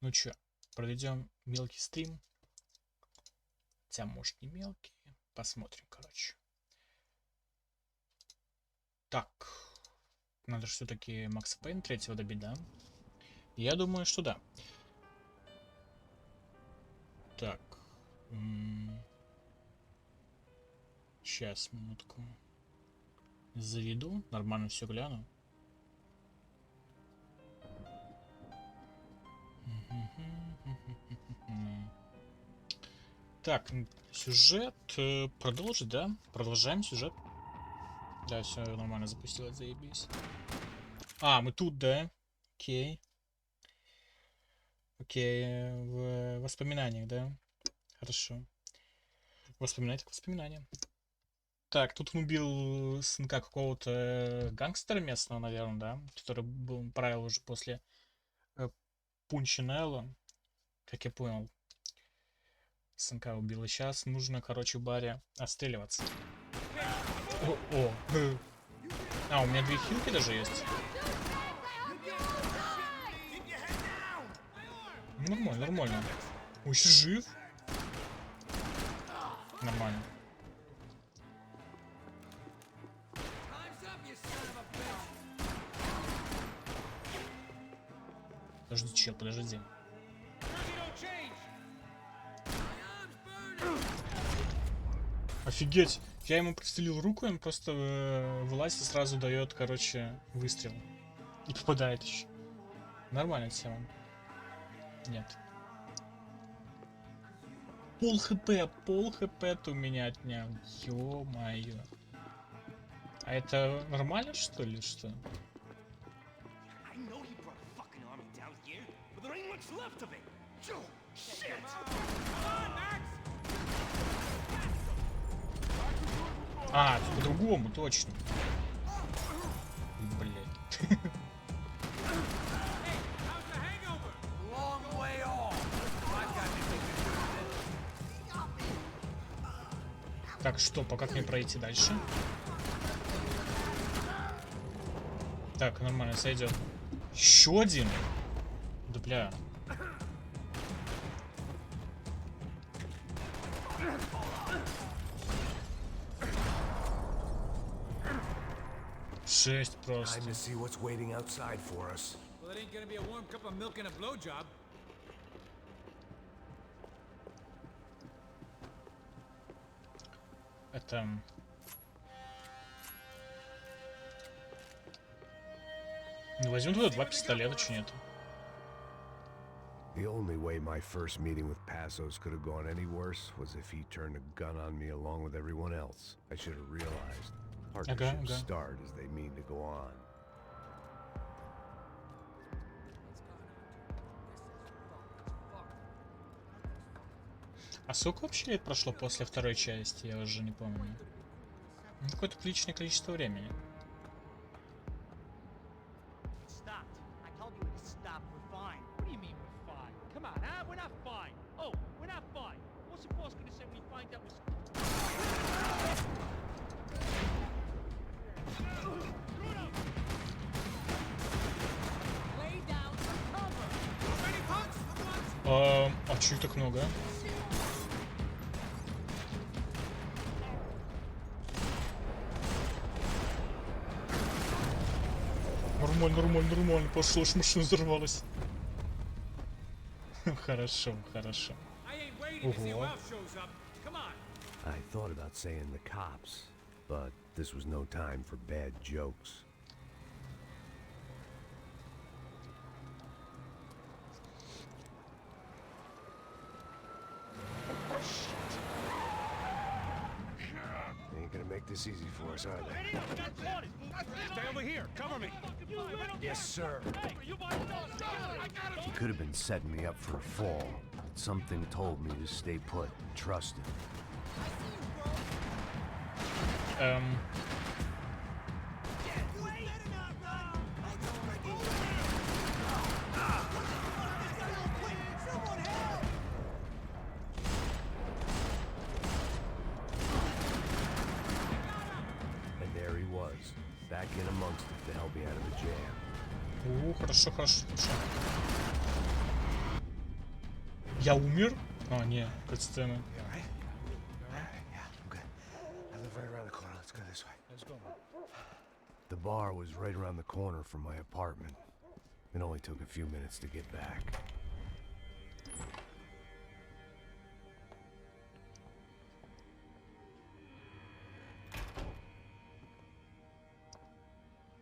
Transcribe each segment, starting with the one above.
Ну чё, проведем мелкий стрим. Хотя, может, не мелкий. Посмотрим, короче. Так. Надо же все-таки Макса Пейн третьего добить, да? Я думаю, что да. Так. Сейчас, минутку. Заведу. Нормально все гляну. Так, сюжет продолжить, да? Продолжаем сюжет. Да, все нормально запустилось, заебись. А, мы тут, да? Окей. Окей, в воспоминаниях, да? Хорошо. Воспоминания так воспоминания. Так, тут он убил сынка какого-то гангстера местного, наверное, да? Который был, правил уже после Пунчинелло. Как я понял. Сынка убил. И сейчас нужно, короче, в баре отстреливаться. О. А, у меня 2 хилки даже есть. Нормально, нормально. Ой, еще жив. Нормально. Подожди, чел, подожди. Офигеть! Я ему прострелил руку, он просто вылазит и сразу дает, короче, выстрел. И попадает еще. Нормальная тема. Нет. Пол хп у меня отнял. Ё-моё. А это нормально, что ли, что? А, тут по-другому, точно. Блять. Так, что, как мне пройти дальше? Так, нормально, сойдет. Еще один? Да бля. Жесть просто. Это... Ну, возьмем туда 2 пистолета, че нет. The only way my first meeting with Passos could have gone any worse was if he turned a gun on me along with everyone else. I should have realized. Partnerships start as they mean to go on. А сколько вообще лет прошло после второй части? Я уже не помню. Какое-то приличное количество времени. А чё их так много? Нормально. Пошло, аж машина взорвалась. Хорошо. Ого. I thought about saying the cops, but this was no time for bad jokes. They ain't gonna make this easy for us, are they? Stay over here. Cover me. Yes, sir. He could have been setting me up for a fall, but something told me to stay put and trust him. And there he was, back in amongst it to help me out of the jam. Хорошо. Я умер? А, не, катсцена. The bar was right around the corner from my apartment. It only took a few minutes to get back.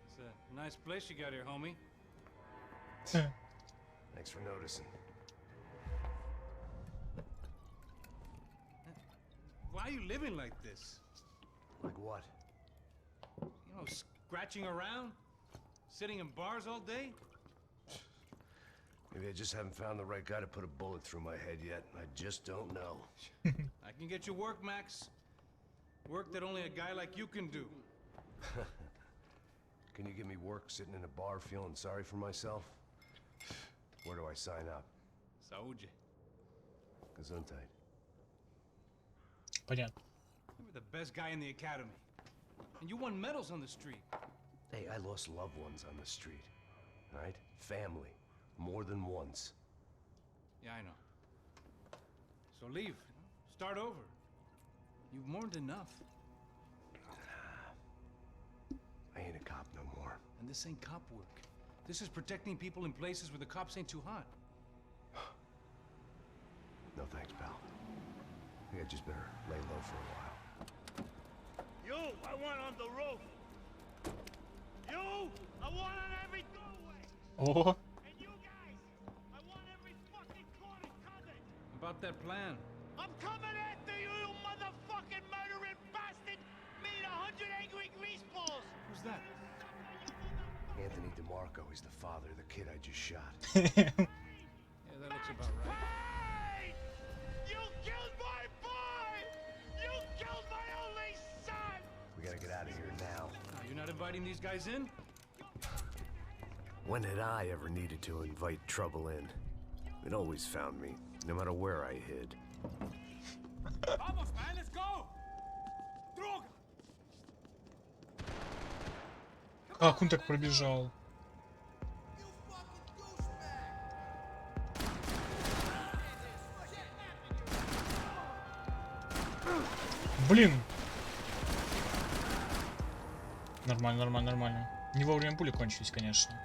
It's a nice place you got here, homie. Thanks for noticing. Why are you living like this? Like what? You know, scratching around? Sitting in bars all day? Maybe I just haven't found the right guy to put a bullet through my head yet. I just don't know. I can get you work, Max. Work that only a guy like you can do. Can you give me work sitting in a bar feeling sorry for myself? Where do I sign up? Saúde. Gesundheit. Понятно. You were the best guy in the academy. And you won medals on the street. Hey, I lost loved ones on the street. All right? Family. More than once. Yeah, I know. So leave. Start over. You've mourned enough. I ain't a cop no more. And this ain't cop work. This is protecting people in places where the cops ain't too hot. No thanks, pal. I think I just better lay low for a while. You, I want on the roof. You, I want on every doorway. О, And you guys, I want every fucking corner covered. About that plan. I'm coming after you, you motherfucking murdering bastard. Me and 100 angry greaseballs. Who's that? Anthony DeMarco, he's the father of the kid I just shot. Yeah, that looks about right. Hey! You killed my boy! You killed my only son! We gotta get out of here now. Now, you're not inviting these guys in? When had I ever needed to invite trouble in? It always found me, no matter where I hid. Vamos, man, let's go! Droga! как он так пробежал? Блин! Нормально, нормально, нормально. Не вовремя пули кончились, конечно.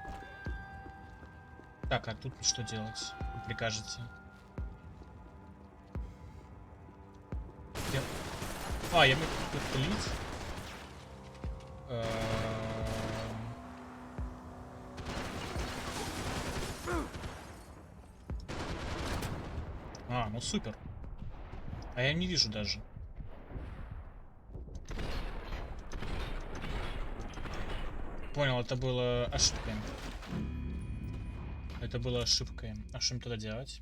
Так, а тут что делать? Вы прикажете? Я могу подпылить. Ну супер. А я не вижу даже. Понял, это было ошибкой. Это было ошибкой. А что им тогда делать?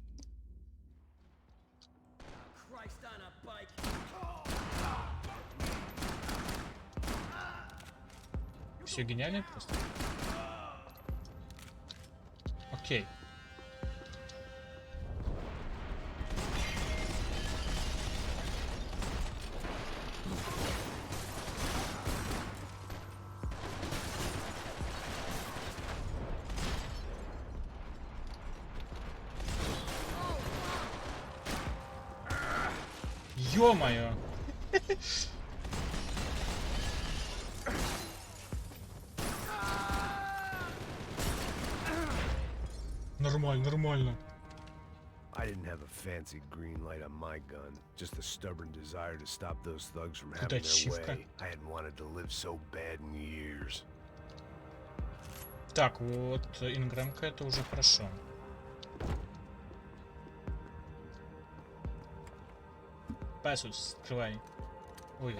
Все гениально просто. Окей. Ё-моё! Нормально, нормально. I didn't have a fancy green light on my gun, just the stubborn desire to stop those thugs from having their way. I hadn't wanted to live so bad in years. Так, вот инграмка, это уже хорошо. Пасус, открывай. Ой.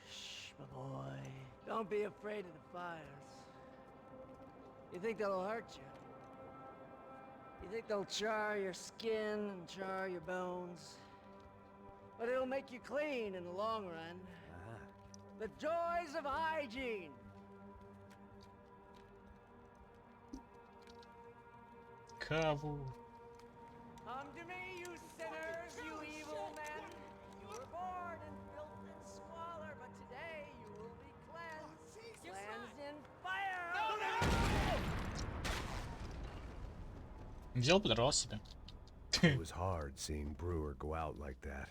Shh, my boy. Don't be afraid of the fires. You think they'll hurt you? You think they'll char your skin and char your bones? But it'll make you clean in the long run. The joys of hygiene. Каву. Come to me, you sinners, you evil men. You were born in filth and squalor, but today you will be cleansed. Взял, подорвал себя. It was hard seeing Brewer go out like that.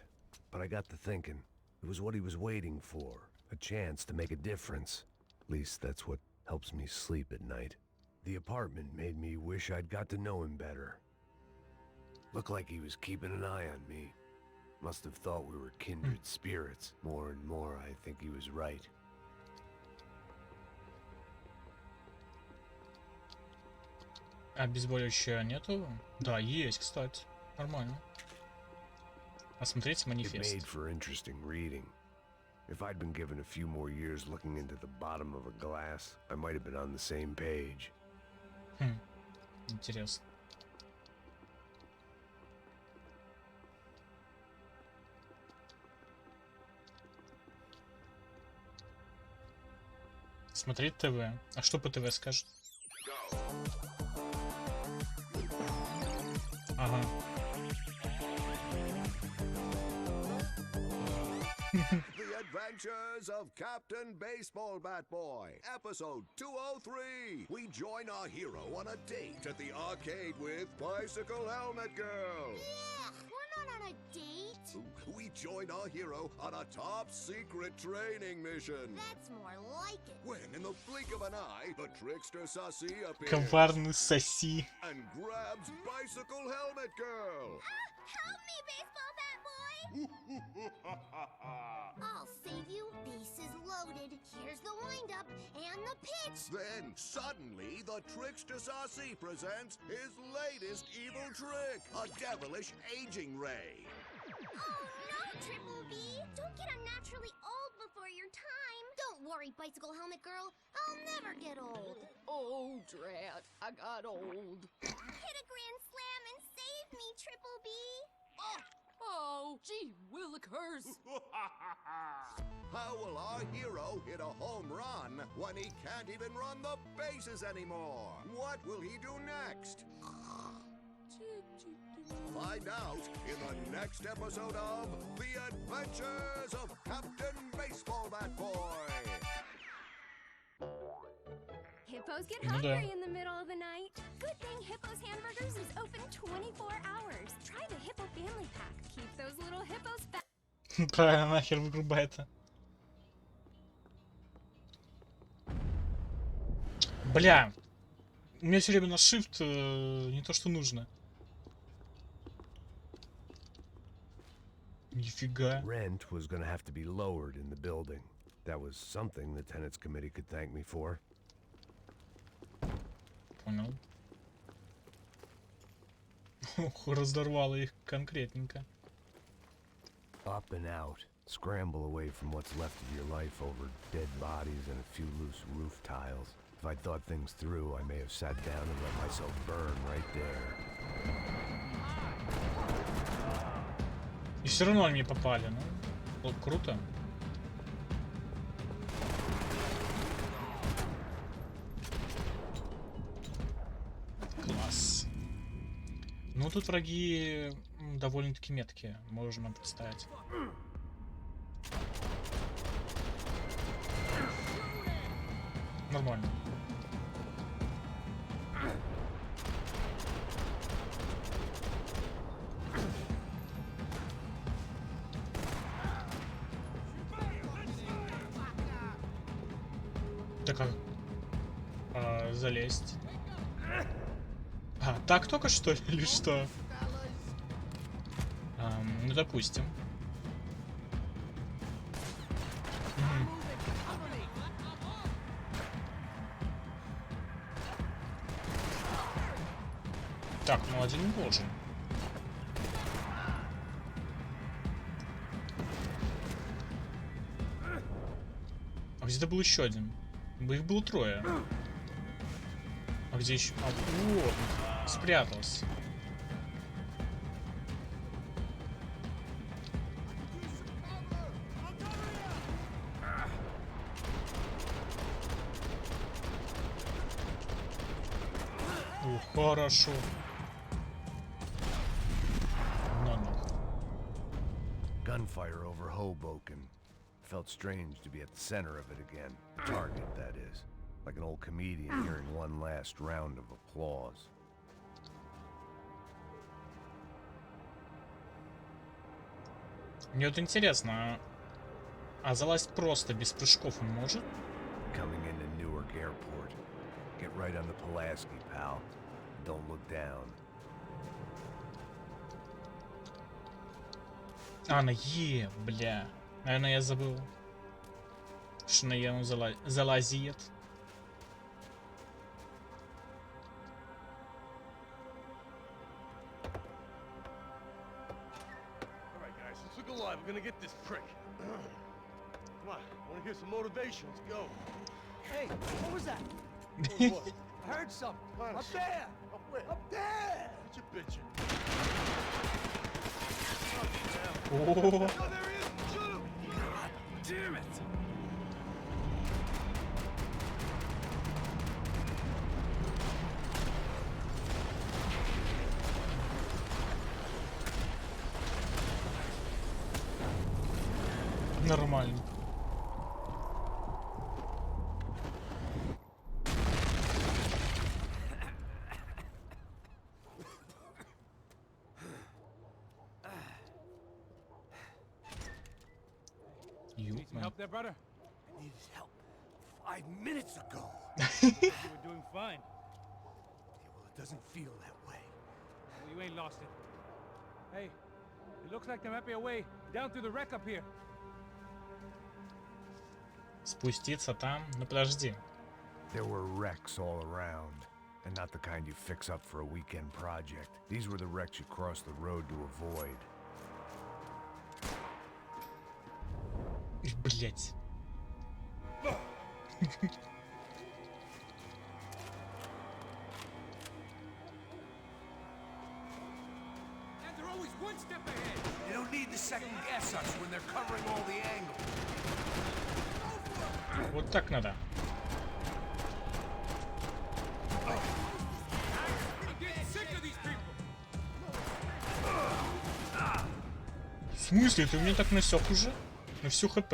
But I got to thinking, it was what he was waiting for. A chance to make a difference. At least that's what helps me sleep at night. The apartment made me wish I'd got to know him better. Looked like he was keeping an eye on me. Must have thought we were kindred spirits. More and more, I think he was right. Обезболивающего нету? Да, есть, кстати. Нормально. Осмотреть It манифест. made for interesting reading. If I'd been given a few more years looking into the bottom of a glass, I might have been on the same page. Интересно. Смотреть ТВ. А что по ТВ скажет? Ага. The Adventures of Captain Baseball Bat Boy, episode 203. We join our hero on a date at the arcade with Bicycle Helmet Girl. Yeah, we're not on a date. We join our hero on a top secret training mission. That's more like it. When, in the blink of an eye, the trickster Sassy appears Коварный соси. and grabs Bicycle Helmet Girl. Help me, baseball bat boy! I'll save you. Bases loaded. Here's the windup and the pitch. Then, suddenly, the trickster Sassy presents his latest evil trick, a devilish aging ray. Oh no, Triple B! Don't get unnaturally old before your time. Don't worry, Bicycle Helmet Girl. I'll never get old. Oh, drat, I got old. Hit a grand slam and save me, Triple B. Oh, gee willikers. How will our hero hit a home run when he can't even run the bases anymore? What will he do next? Find out in the next episode of The Adventures of Captain Baseball Bat Boy. Hippos get Ну да. hungry in the middle of the night. Good thing Hippo's Hamburgers is open 24 hours. Try the Hippo Family Pack. Keep those little hippos fat. Правильно, нахер вырубай это. Бля. У меня все время на shift не то, что нужно. Нифига. Rent was gonna have to be lowered in the building. That was something the tenants committee could thank me for. Понял. Ох, разорвало их конкретненько. Up and out. Scramble away from what's left of your life over dead bodies and a few loose roof tiles. If I'd thought things through, I may have sat down and let myself burn right there. И все равно они попали, ну. Вот круто. Класс. Ну, тут враги довольно-таки меткие, можно представить. Нормально. Так как залезть? А, так только что ли, или что? Ну, допустим. Мгм. Так, ну один не должен. А где-то был еще один. Их было трое. А где еще? А, вот, спрятался. О, хорошо. На нахуй. Gunfire over Hoboken. Felt strange to be at the center of it again. Target, that is. Like an old comedian hearing one last round of applause. Мне вот интересно, а залазить просто без прыжков он может? Coming into Newark Airport. Get right on the Pulaski, pal. Don't look down. А, на Е, бля. Наверное, я забыл. Что на Е он залазит. Alright guys, let's look alive. We're gonna get this prick. Come on, I wanna hear some motivation. Let's go. Hey, what was that? What? I heard something. Honest. Up there! Up where? Up there! What you bitching? О, Oh, there he is! Shoot him! God damn it! нормально. Need some help there, brother? I needed help 5 minutes ago. You were doing fine. Yeah, well, it doesn't feel that way. Well, you ain't lost it. Hey, it looks like there might be a way down through the wreck up here. Спуститься там? Ну подожди. There were wrecks all around, and not the kind you fix up for a weekend project. These were the wrecks you cross the road to avoid. Блять. And they're always one step ahead. They don't need to second guess us when they're covering all the angles. Вот так надо. I'm getting sick of these people. В смысле? Ты меня так насек уже? На всю хп?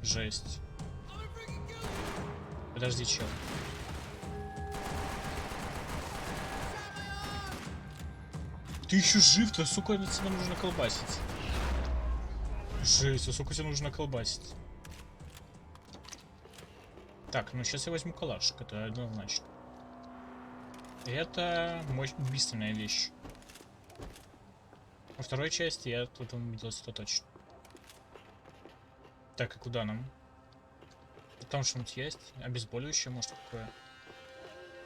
Жесть. Подожди, чел. Ты еще жив-то, сука, тебе нужно колбасить. Жесть, а сколько тебе нужно колбасить? Так, ну сейчас я возьму калашик, это однозначно. Это убийственная вещь. Во второй части я тут убедился, что точно. Так, и куда нам? Там что-нибудь есть? Обезболивающее, может, какое?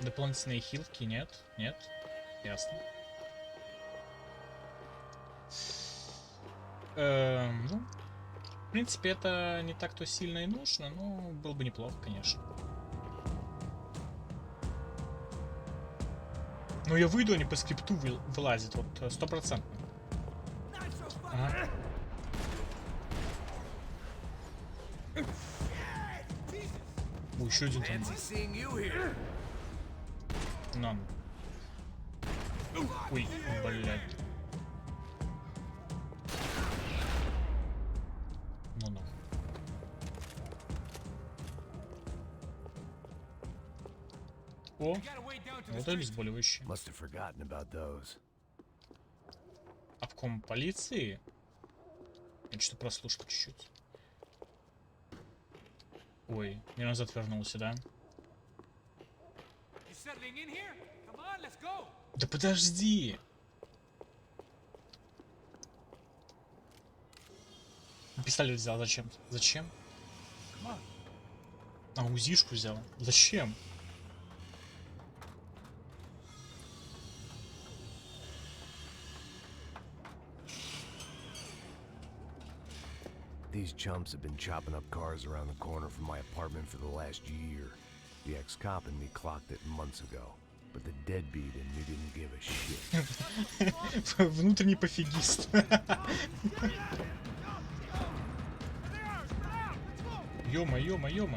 Дополнительные хилки? Нет? Нет? Ясно. Ну, в принципе, это не так-то сильно и нужно, но было бы неплохо, конечно. Но я выйду, они по скрипту вылазят, вот 100%. Ага. Ой, еще один там. Нам. Ой, блядь. Ну нахуй. О, вот обезболивающий. Must have forgotten about those. Обком полиции? Я что-то прослушал чуть-чуть. Ой, я назад вернулся, да? Да подожди! Пистолет взял зачем? Зачем? А, УЗИшку взял. Зачем? These chumps have been chopping up cars around the corner from my apartment for the last year. The ex-cop in me clocked it months ago, but the deadbeat in me didn't give a shit. Внутренний пофигист. Ё-моё, ё-моё.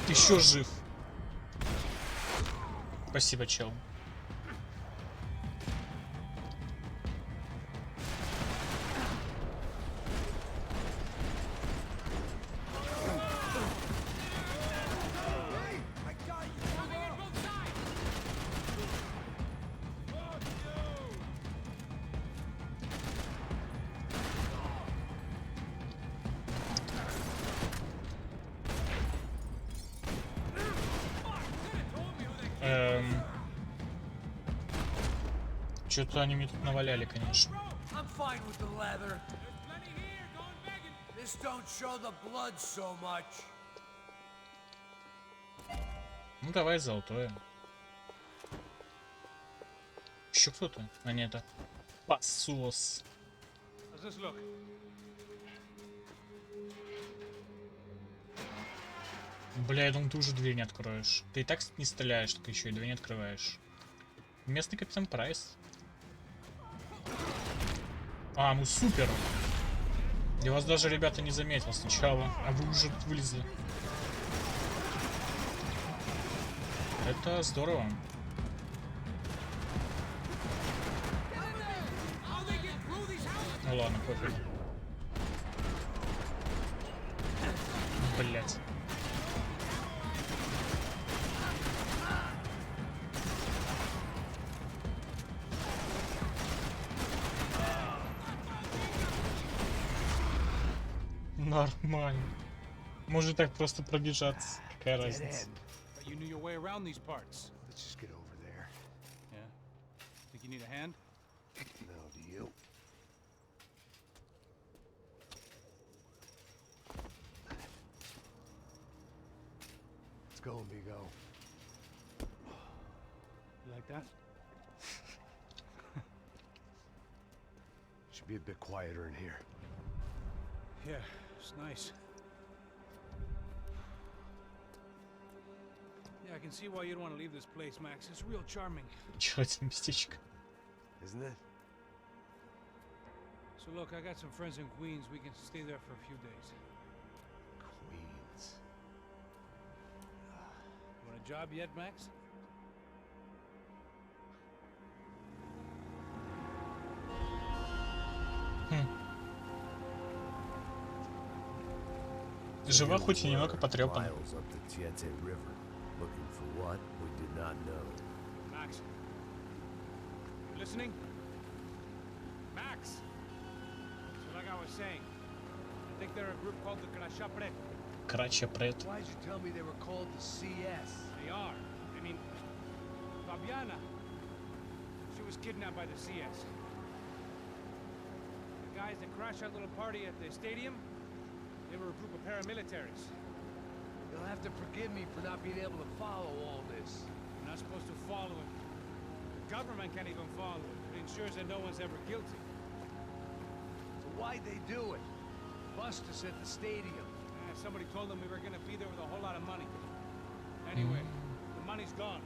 Еще жив. Спасибо, чел. Что-то они мне тут наваляли, конечно. I'm fine with the leather. This don't show the blood so much. Ну давай золотое. Еще кто-то? А нет, это посос. How's this look? Бля, я думал, ты уже дверь не откроешь. Ты и так не стреляешь, так еще и дверь не открываешь. Местный капитан Прайс. А, ну супер. Я вас даже, ребята, не заметил сначала, а вы уже вылезли. Это здорово. Ну ладно, пофиг. Блять. Нормально. Может так просто пробежаться. Какая разница? But you knew your way around these parts. Let's just get over there. Yeah. Think you need a hand? No, do you? Let's go, amigo. You like that? Should be a bit quieter in here. Yeah, it's nice. Yeah, I can see why you'd want to leave this place, Max. It's real charming. Чё это местечко? Isn't it? So look, I got some friends in Queens. We can stay there for a few days. Queens. You want a job yet, Max? Жива, хоть и немного потрепана. Miles up the Tiete River, looking for what we did not know. Max. You listening? Max! So like I was saying, I think they're a group called the Crachapret. Краче пред. Why'd you tell me they were called the CS? They are. I mean, Fabiana, she was kidnapped by the CS. The guys that crashed that little party at the stadium, they were a group of paramilitaries. You'll have to forgive me for not being able to follow all this. You're not supposed to follow it. The government can't even follow it. It ensures that no one's ever guilty. So why'd they do it? Bust us at the stadium. Somebody told them we were gonna be there with a whole lot of money. Anyway, the money's gone.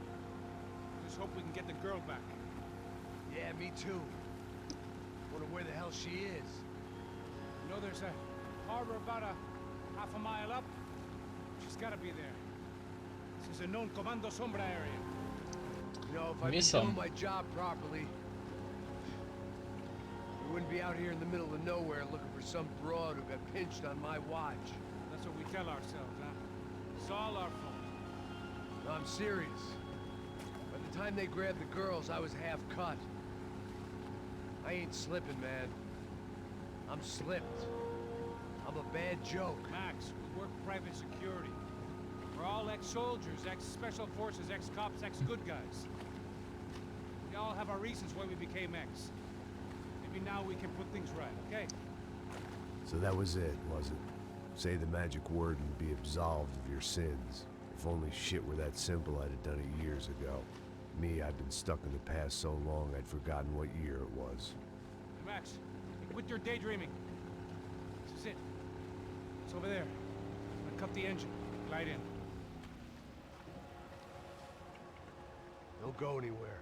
Just hope we can get the girl back. Yeah, me too. Wonder where the hell she is. You know there's a harbor about a half a mile up? She's gotta be there. This is a known Comando Sombra area. You know, if I'd been doing my job properly, we wouldn't be out here in the middle of nowhere looking for some broad who got pinched on my watch. That's what we tell ourselves, huh? It's all our fault. No, I'm serious. By the time they grabbed the girls, I was half cut. I ain't slipping, man. I'm slipped. I'm a bad joke. Max, we work private security. We're all ex-soldiers, ex-special forces, ex-cops, ex-good guys. We all have our reasons why we became ex. Maybe now we can put things right, okay? So that was it, was it? Say the magic word and be absolved of your sins. If only shit were that simple, I'd have done it years ago. Me, I've been stuck in the past so long, I'd forgotten what year it was. Hey, Max, quit your daydreaming. This is it. It's over there. I'm gonna cut the engine. Glide in. Don't go anywhere.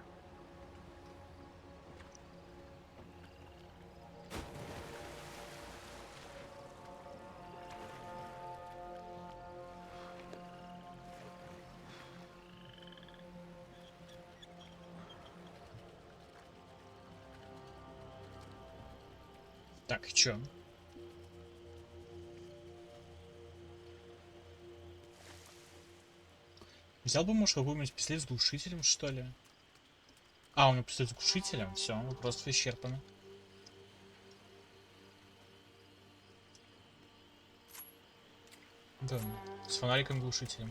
Так, чё? Взял бы, может, какой-нибудь пистолет с глушителем, что ли? А, у него пистолет с глушителем? Все, вопрос исчерпан. Да, с фонариком глушителем.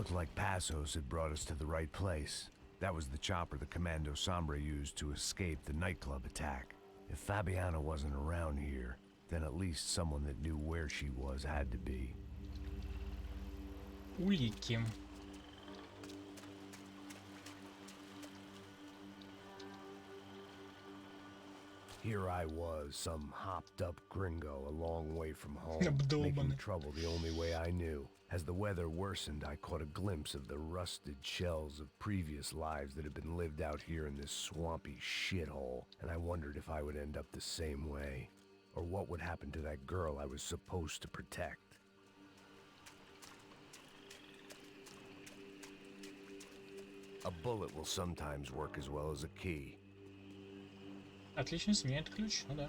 Looked like Passos had brought us to the right place. That was the chopper the Commando Sombra used to escape the nightclub attack. If Fabiana wasn't around here, then at least someone that knew where she was had to be. Улики. Here I was, some hopped-up gringo a long way from home, Обдолбанный. making trouble the only way I knew. As the weather worsened, I caught a glimpse of the rusted shells of previous lives that had been lived out here in this swampy shithole, and I wondered if I would end up the same way, or what would happen to that girl I was supposed to protect. A bullet will sometimes work as well as a key. Отлично, сменяет ключ, ну да.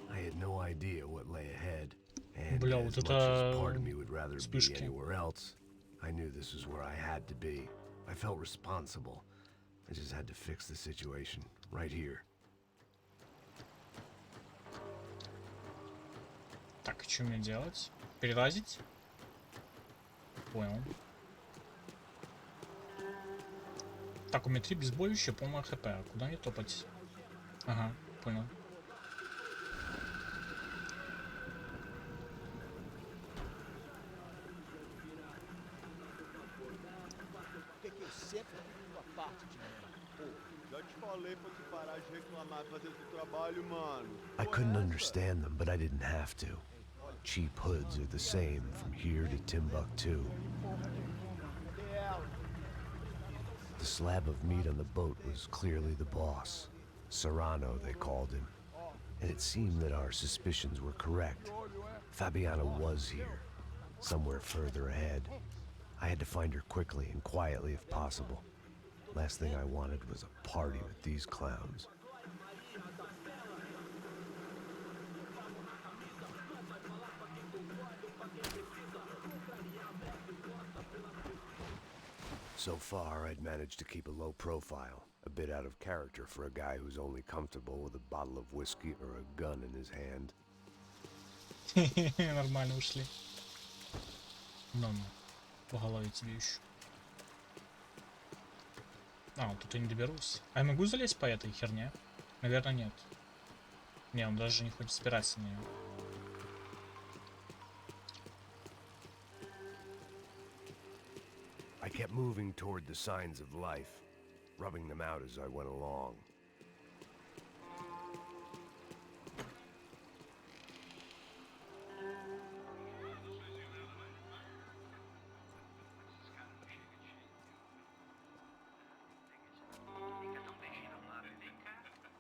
I had no idea what lay ahead, and Бля, as вот much as это part of me would rather be вспышки. anywhere else, I knew this is where I had to be. I felt responsible. I just had to fix the situation right here. Так, что мне делать? Перелазить? Понял. Так, у меня 3 безбоющие, полная хп. А куда мне топать? Ага, понял. I couldn't understand them, but I didn't have to. Cheap hoods are the same from here to Timbuktu. The slab of meat on the boat was clearly the boss. Serrano, they called him. And it seemed that our suspicions were correct. Fabiana was here, somewhere further ahead. I had to find her quickly and quietly if possible. Last thing I wanted was a party with these clowns. So far, I'd managed to keep a low profile, a bit out of character for a guy who's only comfortable with a bottle of whiskey or a gun in his hand. Нормально ушли. Ну, по голове тебе еще. А, вот тут я не доберусь. А я могу залезть по этой херне? Наверное, нет. Не, он даже не хочет спираться на нее. I kept moving toward the signs of life, rubbing them out as I went along.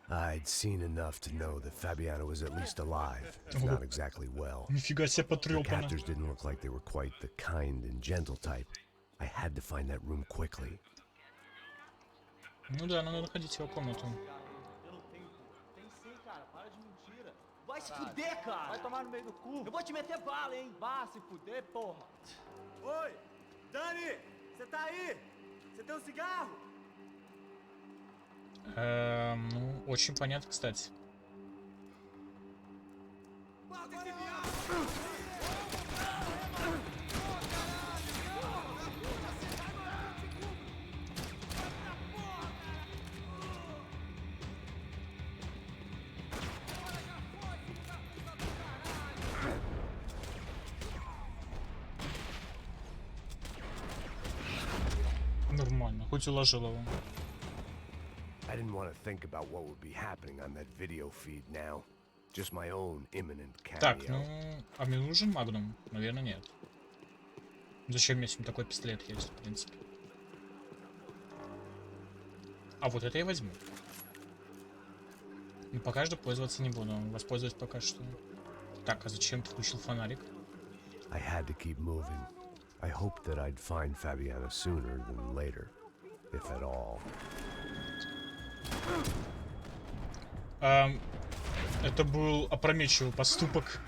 I'd seen enough to know that Fabiana was at least alive, if not exactly well. Нифига себе Her потрёпано. captors didn't look like they were quite the kind and gentle type. I had to find that room quickly. Ну да, надо находить его комнату. Vai se fuder, cara! Vai tomar no meio do cu! Eu vou te meter bala, hein? Vá se fuder, porra! Oi! Dani! Você tá aí? Você tem um cigarro? Ну, очень понятно, кстати. Нормально, хоть уложил его. I didn't want to think about what would be happening on that video feed now. Just my own imminent Так, cameo. ну, а мне нужен магнум? Наверное, нет. Зачем мне с ним такой пистолет есть, в принципе? А вот это я возьму. Но пока что пользоваться не буду. Воспользуюсь пока что. Так, а зачем ты включил фонарик? I had to keep moving. I hoped that I'd find Fabiana sooner than later, if at all. Это был опрометчивый поступок.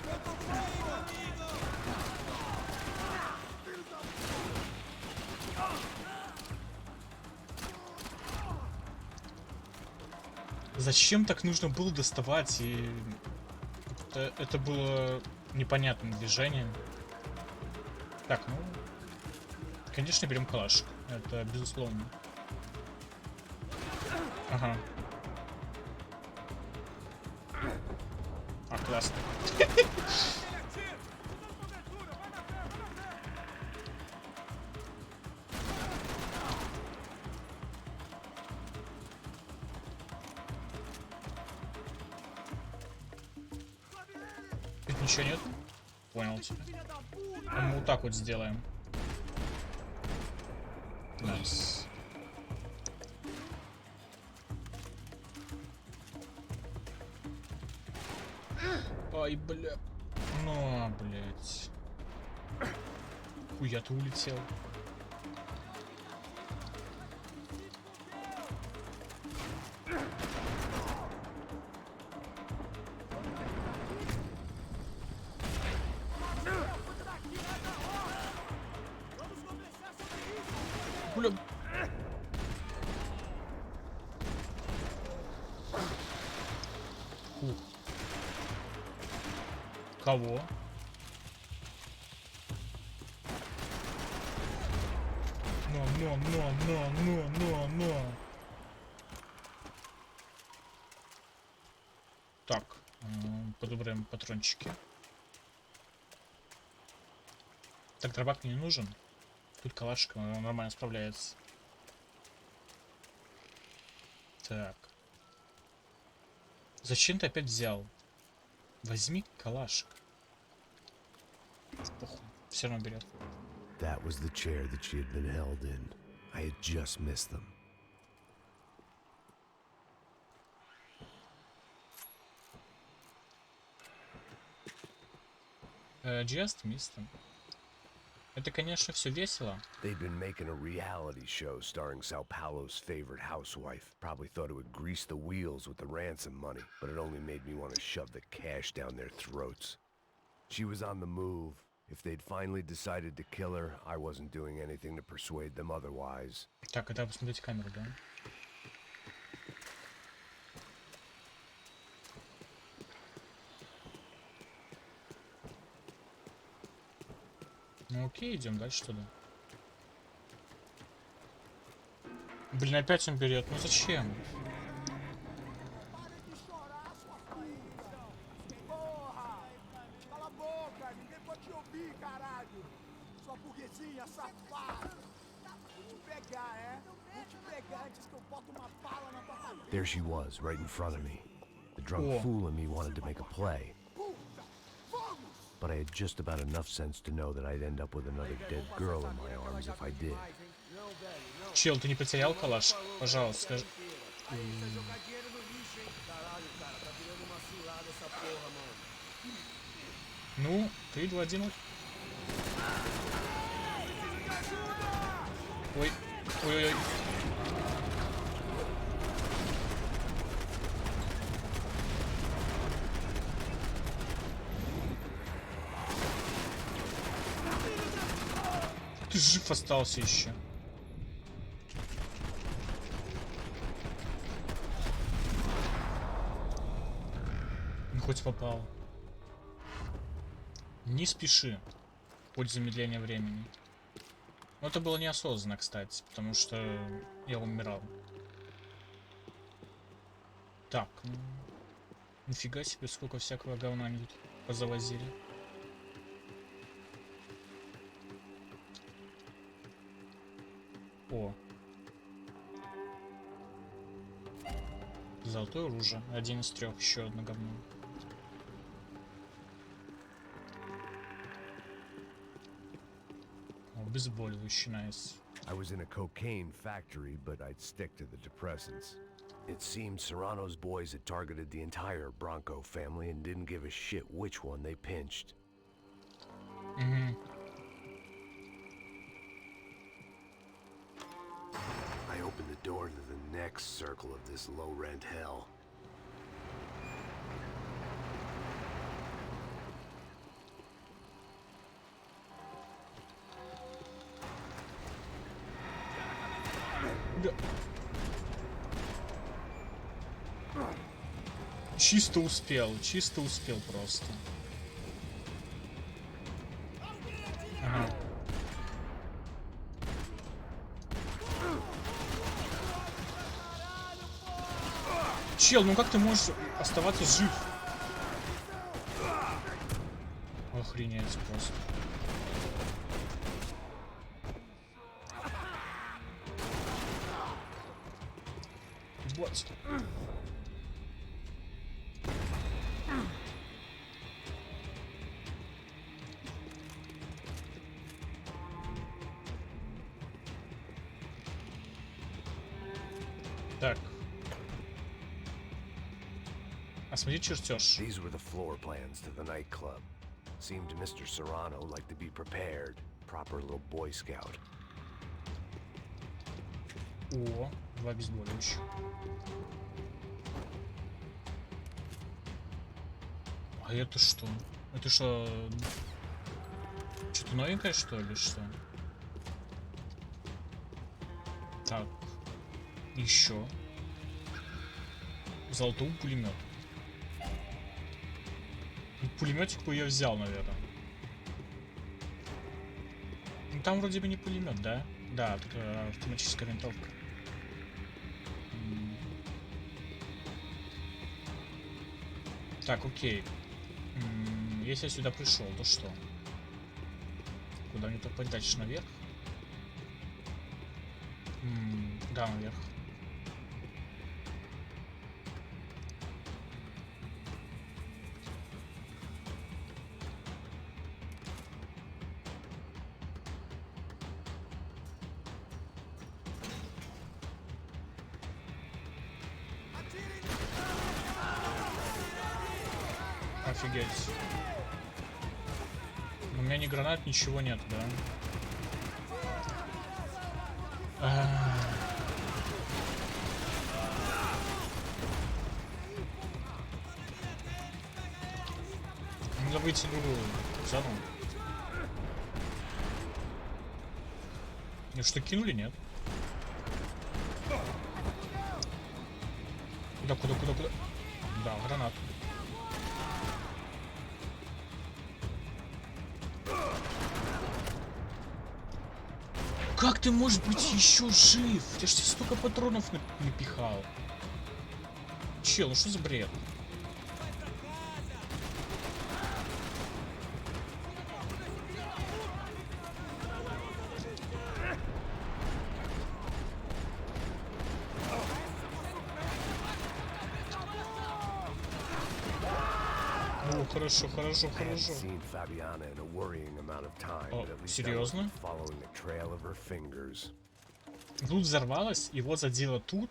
Зачем так нужно было доставать? И это было непонятным движением. Так, ну... Конечно, берем калаш. Это безусловно. Ага. А, классно. Тут ничего нет? Понял тебя. А мы вот так вот сделаем. Найс. Ай, бля. Ну, блядь. Хуя ты улетел. Бля. Фух. Кого? Но. Так, подобраем патрончики. Так, дробак мне не нужен. Тут калашка нормально справляется. Так. Зачем ты опять взял? Возьми калашка. Похуй, все равно берет. That was the chair that she had been held in. I had just missed them. Just missed them. Это, конечно, все весело. They'd been making a reality show starring Sao Paulo's favorite housewife. Probably thought it would grease the wheels with the ransom money, but it only made me want to shove the cash down their throats. She was on the move. If they'd finally decided to kill her, I wasn't doing anything to persuade them otherwise. Так, это посмотрите камеру, да? Ну окей, идем дальше туда. Блин, опять он берет. Ну зачем? There she was, right in front of me. The drunk fool in me wanted to make a play. But I had just about enough sense to know that I'd end up with another dead girl in my arms if I did. Чел, ты не потерял калаш? Пожалуйста, скажи. Ну, 3, 2, 1. Ой, ой-ой-ой. Ты жив остался еще. Ну хоть попал. Не спеши. Хоть замедление времени. Но это было неосознанно, кстати, потому что я умирал. Так. Нифига себе, сколько всякого говна они тут позавозили. О. Золотое оружие. 1 из 3. Еще одно говно. Обезболивающий, найс. I was in a cocaine factory, but I'd stick to the depressants. It seemed Serrano's boys had targeted the entire Bronco family and didn't give a shit which one they pinched. Mm-hmm. I opened the door to the next circle of this low-rent hell. Чисто успел просто. Чел, ну как ты можешь оставаться жив? Охренеть просто. Вот. Так. Осмотри чертеж. These were the floor plans to the nightclub. Seemed Mr. Serrano like to be prepared. Proper little Boy Scout. О, 2 обезболивающих. А это что? Это что? Что-то новенькое, что ли, что? Так. Еще. Золотой пулемет. Пулеметик бы я взял, наверное. Ну там вроде бы не пулемет, да? Да, тут автоматическая винтовка. Так, окей. Если я сюда пришел, то что? Куда мне топать дальше? Наверх? Да, наверх. Офигеть. У меня ни гранат, ничего нет, да? Надо выйти в другую зону. Мне что, кинули, нет? Куда? Да, гранат. Как ты можешь быть еще жив? Я ж тебе столько патронов напихал. Чел, ну что за бред? О, хорошо. О, серьезно? Тут взорвалась, его задело тут,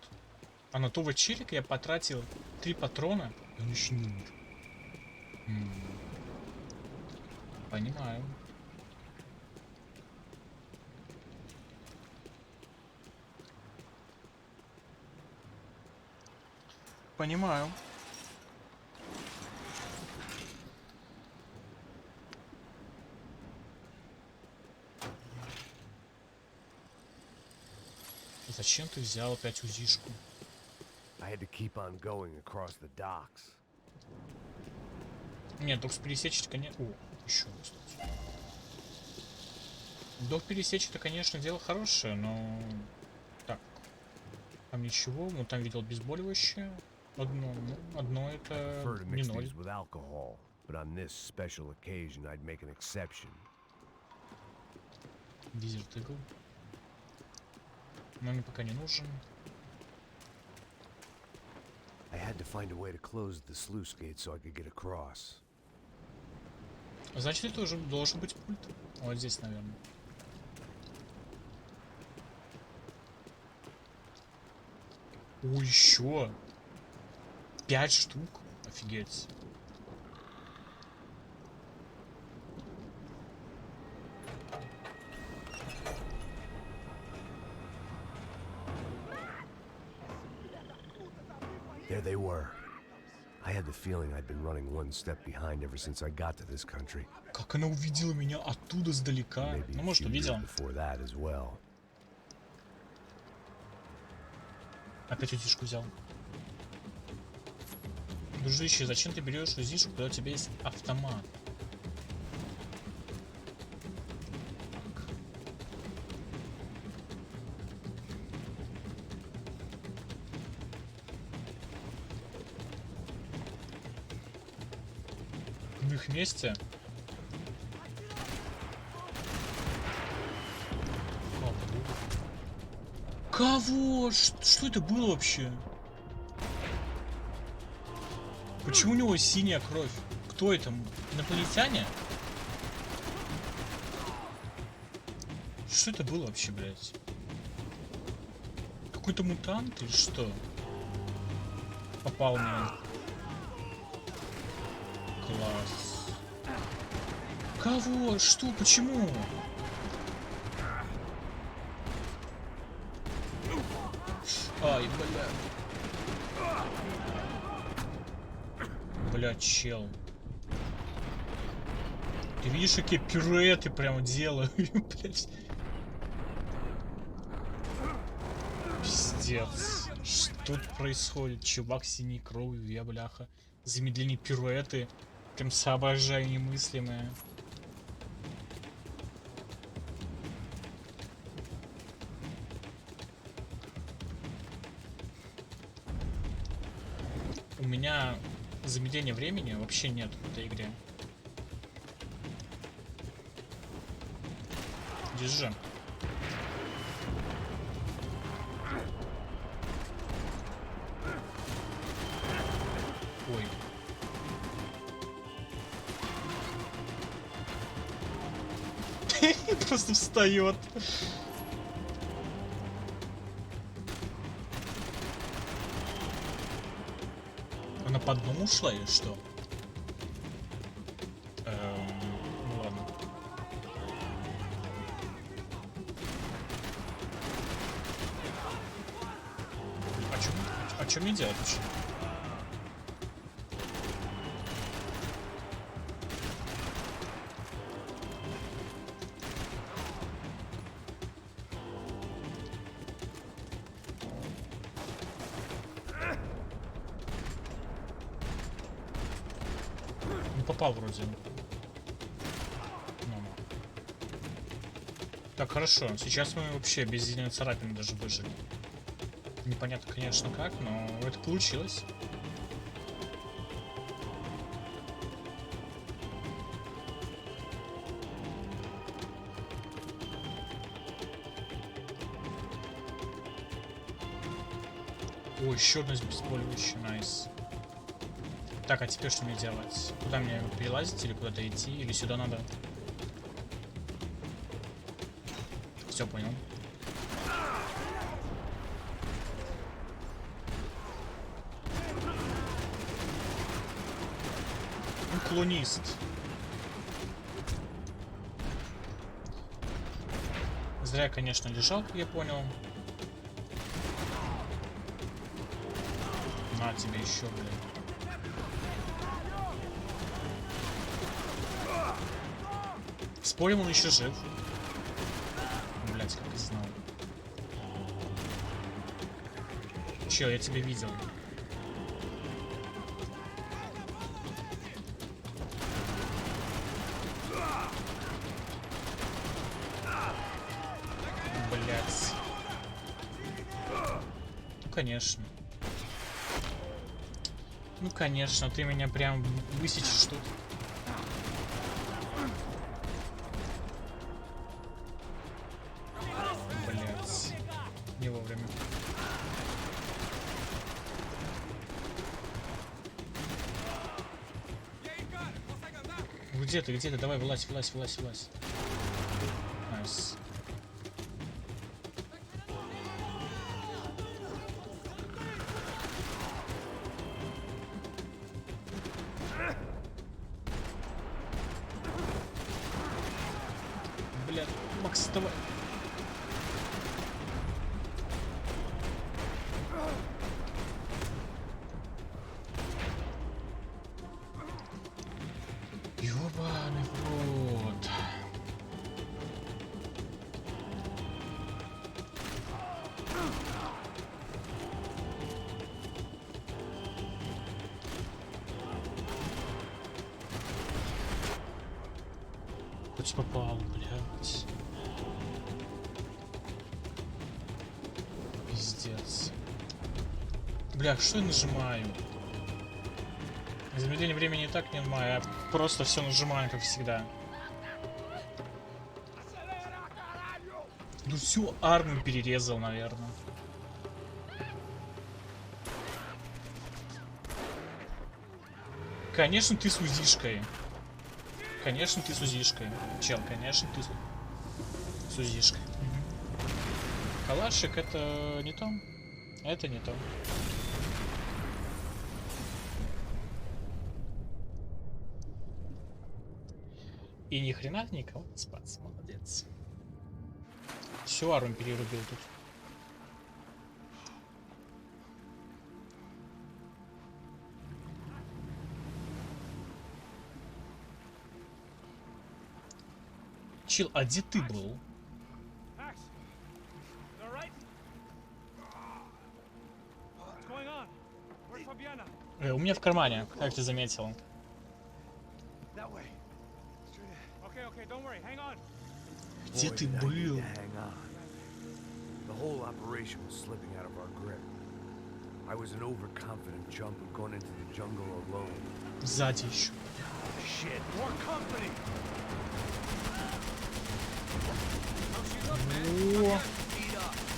а на того челика я потратил 3 патрона, и он еще не умер. Понимаю. Понимаю. Зачем ты взял опять узишку? Нет, док пересечь, конечно... О, еще кстати. Док пересечь это, конечно, дело хорошее, но... Так. Там ничего, ну там видел обезболивающее. Одно это не 0. Дезерт игл. Но мне пока не нужен. Значит, это уже должен быть пульт. Вот здесь, наверное. О, еще 5 штук. Офигеть. There they were. I had the feeling I'd been running one step behind ever since I got to this country. Как она увидела меня оттуда сдалека? Ну, может, увидела. Well. Опять узишку взял. Дружище, зачем ты берешь узишку, когда у тебя есть автомат? в их месте. Кого? Что это было вообще? Почему у него синяя кровь? Кто это? Инопланетяне? Что это было вообще, блядь? Какой-то мутант или что? Попал мне. Класс. Кого? Что? Почему? Ай, бля. Бля, чел. Ты видишь, какие пируэты прям делаю, блядь. Пиздец. Что тут происходит? Чувак с синей кровью, я, бляха. Замедление пируэты. Прям соображая немыслимое. У меня замедления времени вообще нет в этой игре. Держи. Ой. Просто встает. Она по дну ушла или что? Ну ладно. А чё мне делать вообще? Попал вроде. Ну. Так, хорошо. Сейчас мы вообще без единой царапины даже выжили. Непонятно, конечно, как, но это получилось. О, еще одно обезболивающее, найс. Так, а теперь что мне делать? Куда мне перелазить или куда-то идти? Или сюда надо? Все понял. Уклонист. Зря, конечно, лежал, как я понял. На тебе еще, блин. Спорим, он еще жив. Блять, как я знал. Чел, я тебя видел. Блять. Ну, конечно. Ну, конечно, ты меня прям высечешь тут. Блять. Не вовремя. Где ты? Где ты? Давай, вылазь, вылазь, вылазь, вылазь. Найс. Блядь, Макс, давай. Ёбаный в рот. Хоть попал, блядь. Пиздец. Бля, что я нажимаю? Замедление времени и так не нажимаю, я просто все нажимаю, как всегда. Ну всю армию перерезал, наверное. Конечно, ты с узишкой. Конечно, ты с узишкой. Чел, конечно, ты с узишкой. Калашик это не то. Это не то. И ни хрена никого не спас. Молодец. Всю армию перерубил тут. Чил, а где ты был? У меня в кармане, как ты заметил. Где ты был? The whole operation was slipping out of our grip. I was an overconfident chump who'd gone into the jungle alone. Сзади еще. Shit, more company. О,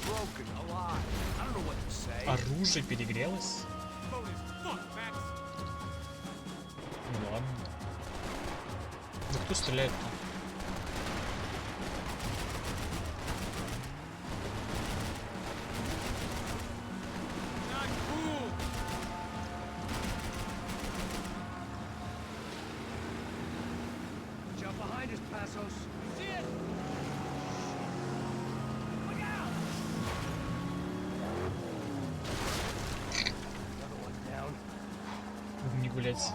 Broken, alive. I don't know what to say. оружие перегрелось. Ну ладно. Да кто стреляет-то? Не гулять.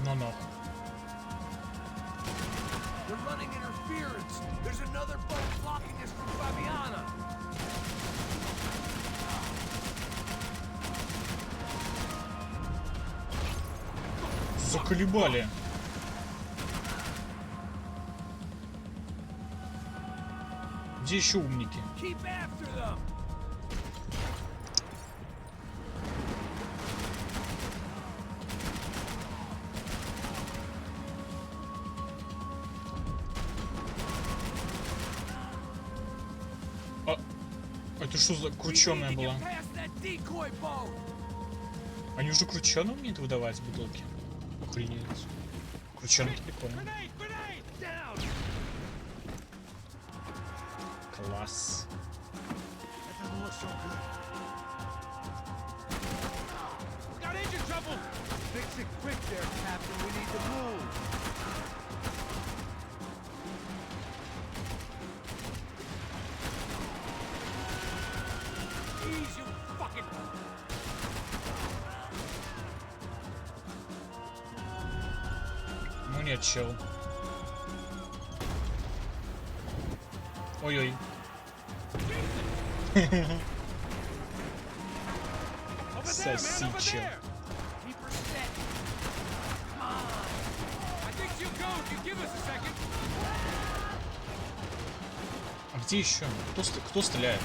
Но. We're running interference. There's another boat blocking us from Fabiana. Заколебали. Где еще умники? Keep after them. Это что за крученая была? Они уже крученые умеют выдавать бутылки? Охренеть. Крученые прикольно. Класс. Ну нет, чел. Ой-ой. Сосича. А где еще? Кто стреляет?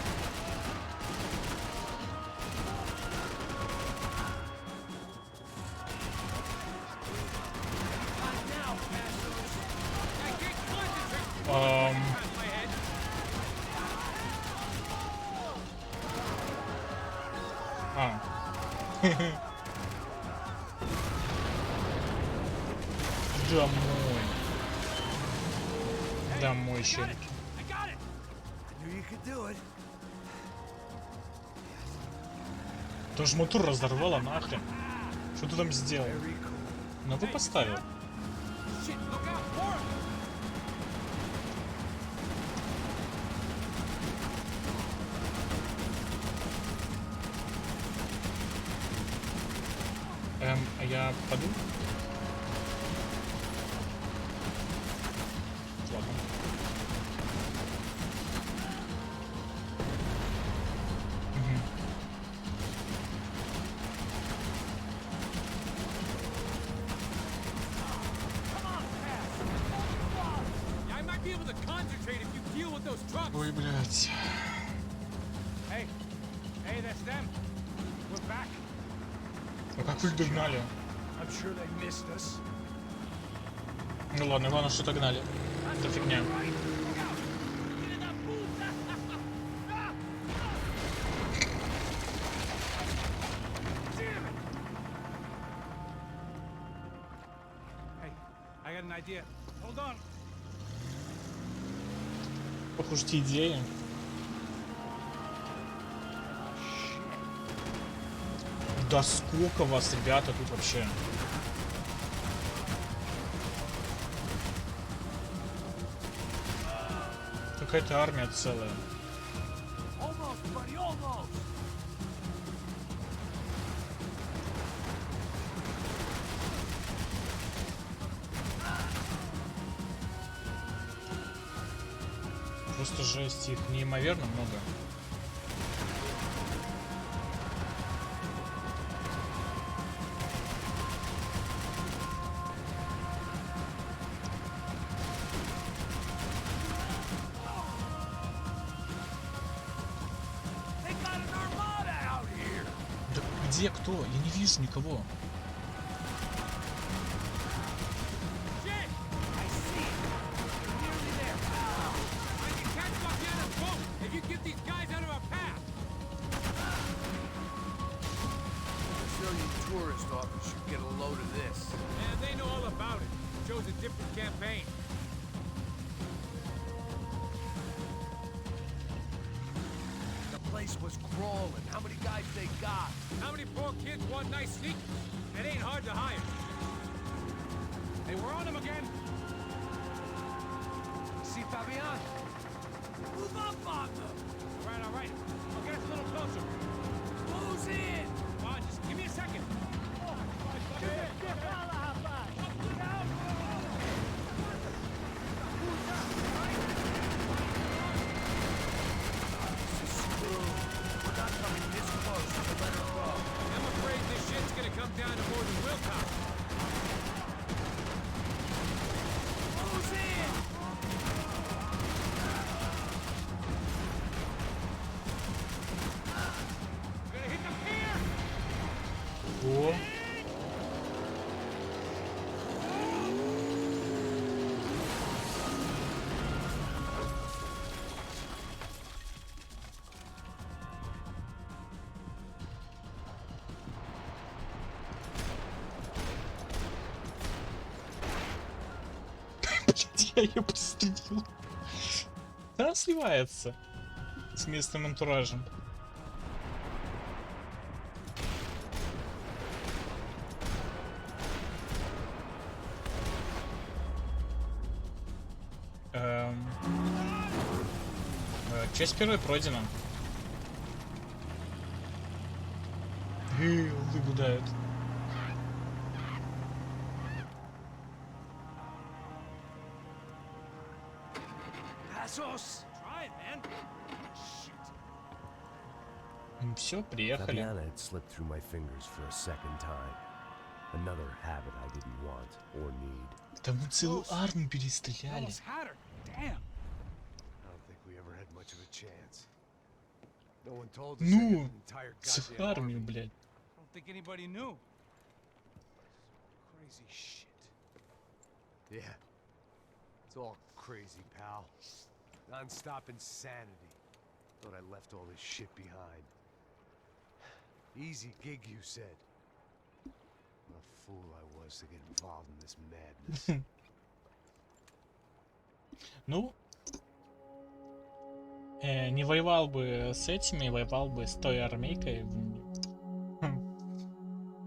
Домой. Домой, щелики. Тоже мотор разорвало нахрен. Что ты там сделал? Ну ты поставил. А я паду? Ладно. to concentrate if you deal with those trucks. Ой, блядь. Hey, that's them. We're back. А как вы их догнали? I'm sure they missed us. Ну ладно, главное, что догнали. Это фигня. Hey, I got an idea. Hold on. Похожите идеи. Да сколько вас, ребята, тут вообще? Какая-то армия целая. Almost, buddy, almost. Просто жесть, их неимоверно много. They got an armada out here. Да где кто? Я не вижу никого. Shit! I see it. They're nearly there. I can catch Bastiano's boat if you get these guys out of our path. Brazilian tourist office should get a load of this. Man, they know all about it. Chose a different campaign. The place was crawling. How many guys they got? How many poor kids want nice sneakers? It ain't hard to hire. Hey, we're on them again. See, Fabian? Move up on them. All right. I'll get us a little closer. Who's in? Come on, just give me a second. This is screwed. We're not coming this close to let her go. I'm afraid this shit's gonna come down to more than willpower. Who's in? We're gonna hit the pier! О, блядь, я ее пристрелил. Она сливается с местным антуражем. Часть первая пройдена. Лды гудают. Passos. Try it, man. Все, приехали. Fabiana had slipped through my fingers for a second time. Another habit I didn't want or need. Да мы целую армию перестреляли. Almost had her. Damn. I don't think we ever had much of a chance. No one told us they had Ну, an entire с goddamn армию, army. блядь. I don't think anybody knew. Crazy shit. Yeah. It's all crazy, pal. Non-stop insanity. Thought I left all this shit behind. Easy gig, you said. What a fool I was to get involved in this madness. Ну, не воевал бы с этими, воевал бы с той армейкой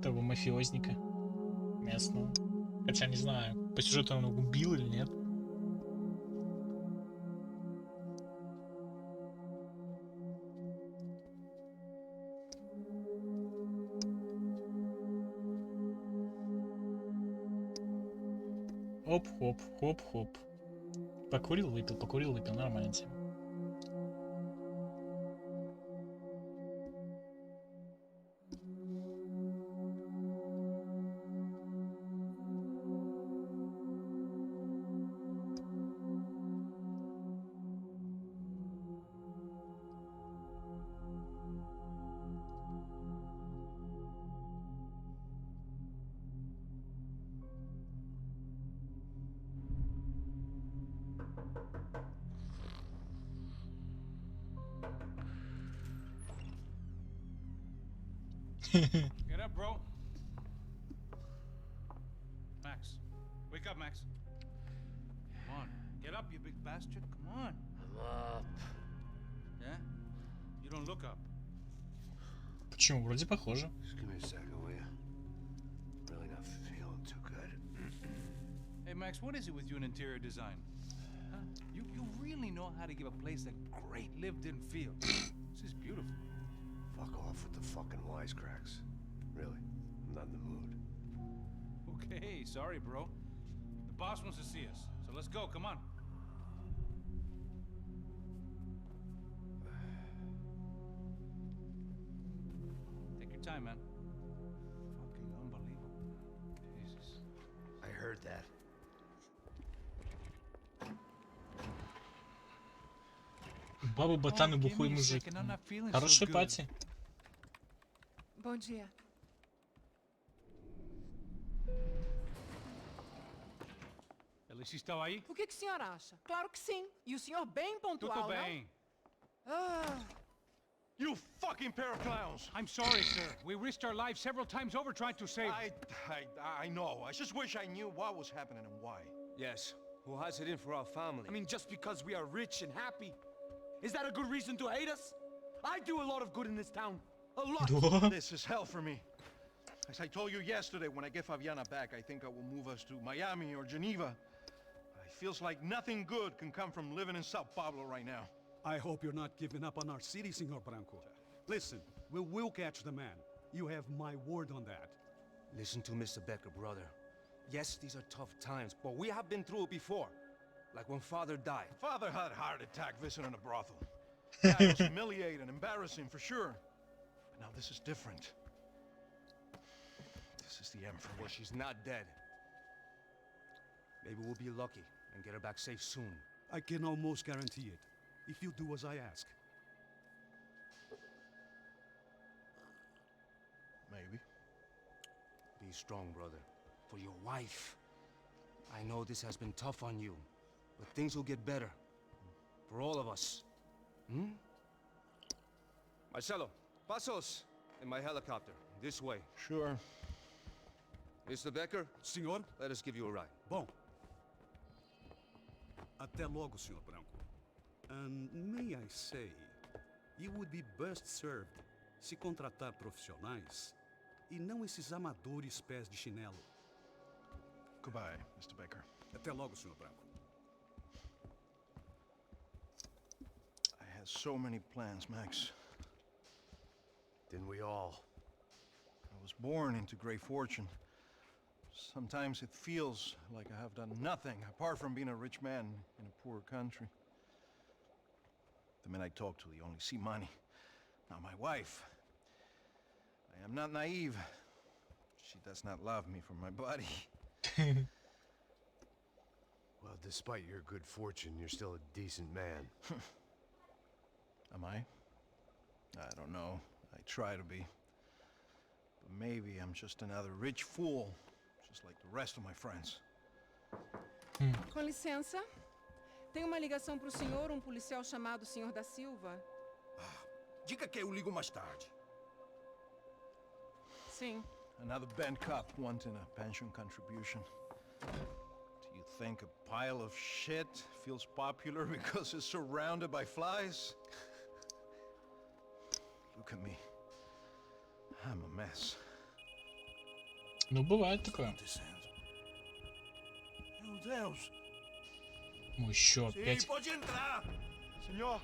того мафиозника местного. Хотя не знаю, по сюжету он убил или нет. Хоп-хоп, хоп-хоп. Покурил, выпил, нормально тема. Get up, bro. Max. Wake up, Max. Come on. Get up, you big bastard. Come on. I'm up. Yeah? You don't look up. Почему? Вроде похоже. Just give me a second, will you? Really not feeling too good. Hey, Max, what is it with you in interior design? Huh? You really know how to give a place a great lived-in feel. This is beautiful. Fuck off with the fucking wisecracks. Really, I'm not in the mood. Okay, sorry, bro. The boss wants to see us, so let's go. Come on. Take your time, man. Fucking unbelievable. Jesus. I heard that. Баба, ботан и Give бухой me a мужик. second, I'm not feeling so Хорошая good. пати. Bom dia. Alice estava aí? O que o senhor acha? Claro que sim. E o senhor bem pontual, Tudo não? bem. Ah, You fucking pair of clowns! I'm sorry, sir. We risked our lives several times over trying to save. I know. I just wish I knew what was happening and why. Yes, who has it in for our family? I mean, just because we are rich and happy, is that a good reason to hate us? I do a lot of good in this town. A lot. This is hell for me. As I told you yesterday, when I get Fabiana back, I think I will move us to Miami or Geneva. It feels like nothing good can come from living in Sao Paulo right now. I hope you're not giving up on our city, Senor Branco. Listen, we will catch the man. You have my word on that. Listen to Mr. Becker, brother. Yes, these are tough times, but we have been through it before. Like when Father died. Father had a heart attack visiting a brothel. That was humiliating, embarrassing for sure. But now this is different. This is the end for me. Well, she's not dead. Maybe we'll be lucky and get her back safe soon. I can almost guarantee it, if you do as I ask. Maybe. Be strong, brother. For your wife. I know this has been tough on you, but things will get better. For all of us. Hmm? Marcelo, pasos in my helicopter. This way. Sure. Mr. Becker, Senhor? let us give you a ride. Bom. Até logo, Senhor Branco. And may I say, you would be best served se contratar profissionais e não esses amadores pés de chinelo. Goodbye, Mr. Becker. Até logo, Senhor Branco. I had so many plans, Max. Didn't we all? I was born into great fortune. Sometimes it feels like I have done nothing apart from being a rich man in a poor country. The men I talk to, they only see money. Not my wife. I am not naive. She does not love me for my body. Well, despite your good fortune, you're still a decent man. Am I? I don't know. I try to be. But maybe I'm just another rich fool, just like the rest of my friends. com licença. Tem uma ligação para o senhor, policial chamado Senhor da Silva. Diga que eu ligo mais tarde. Sim. Another band cop wanting a pension contribution. Do you think a pile of shit feels popular because it's surrounded by flies? Look at me. I'm a mess. Ну, бывает такое. Meu Deus! Ну, еще опять. Pode entrar! Senhor,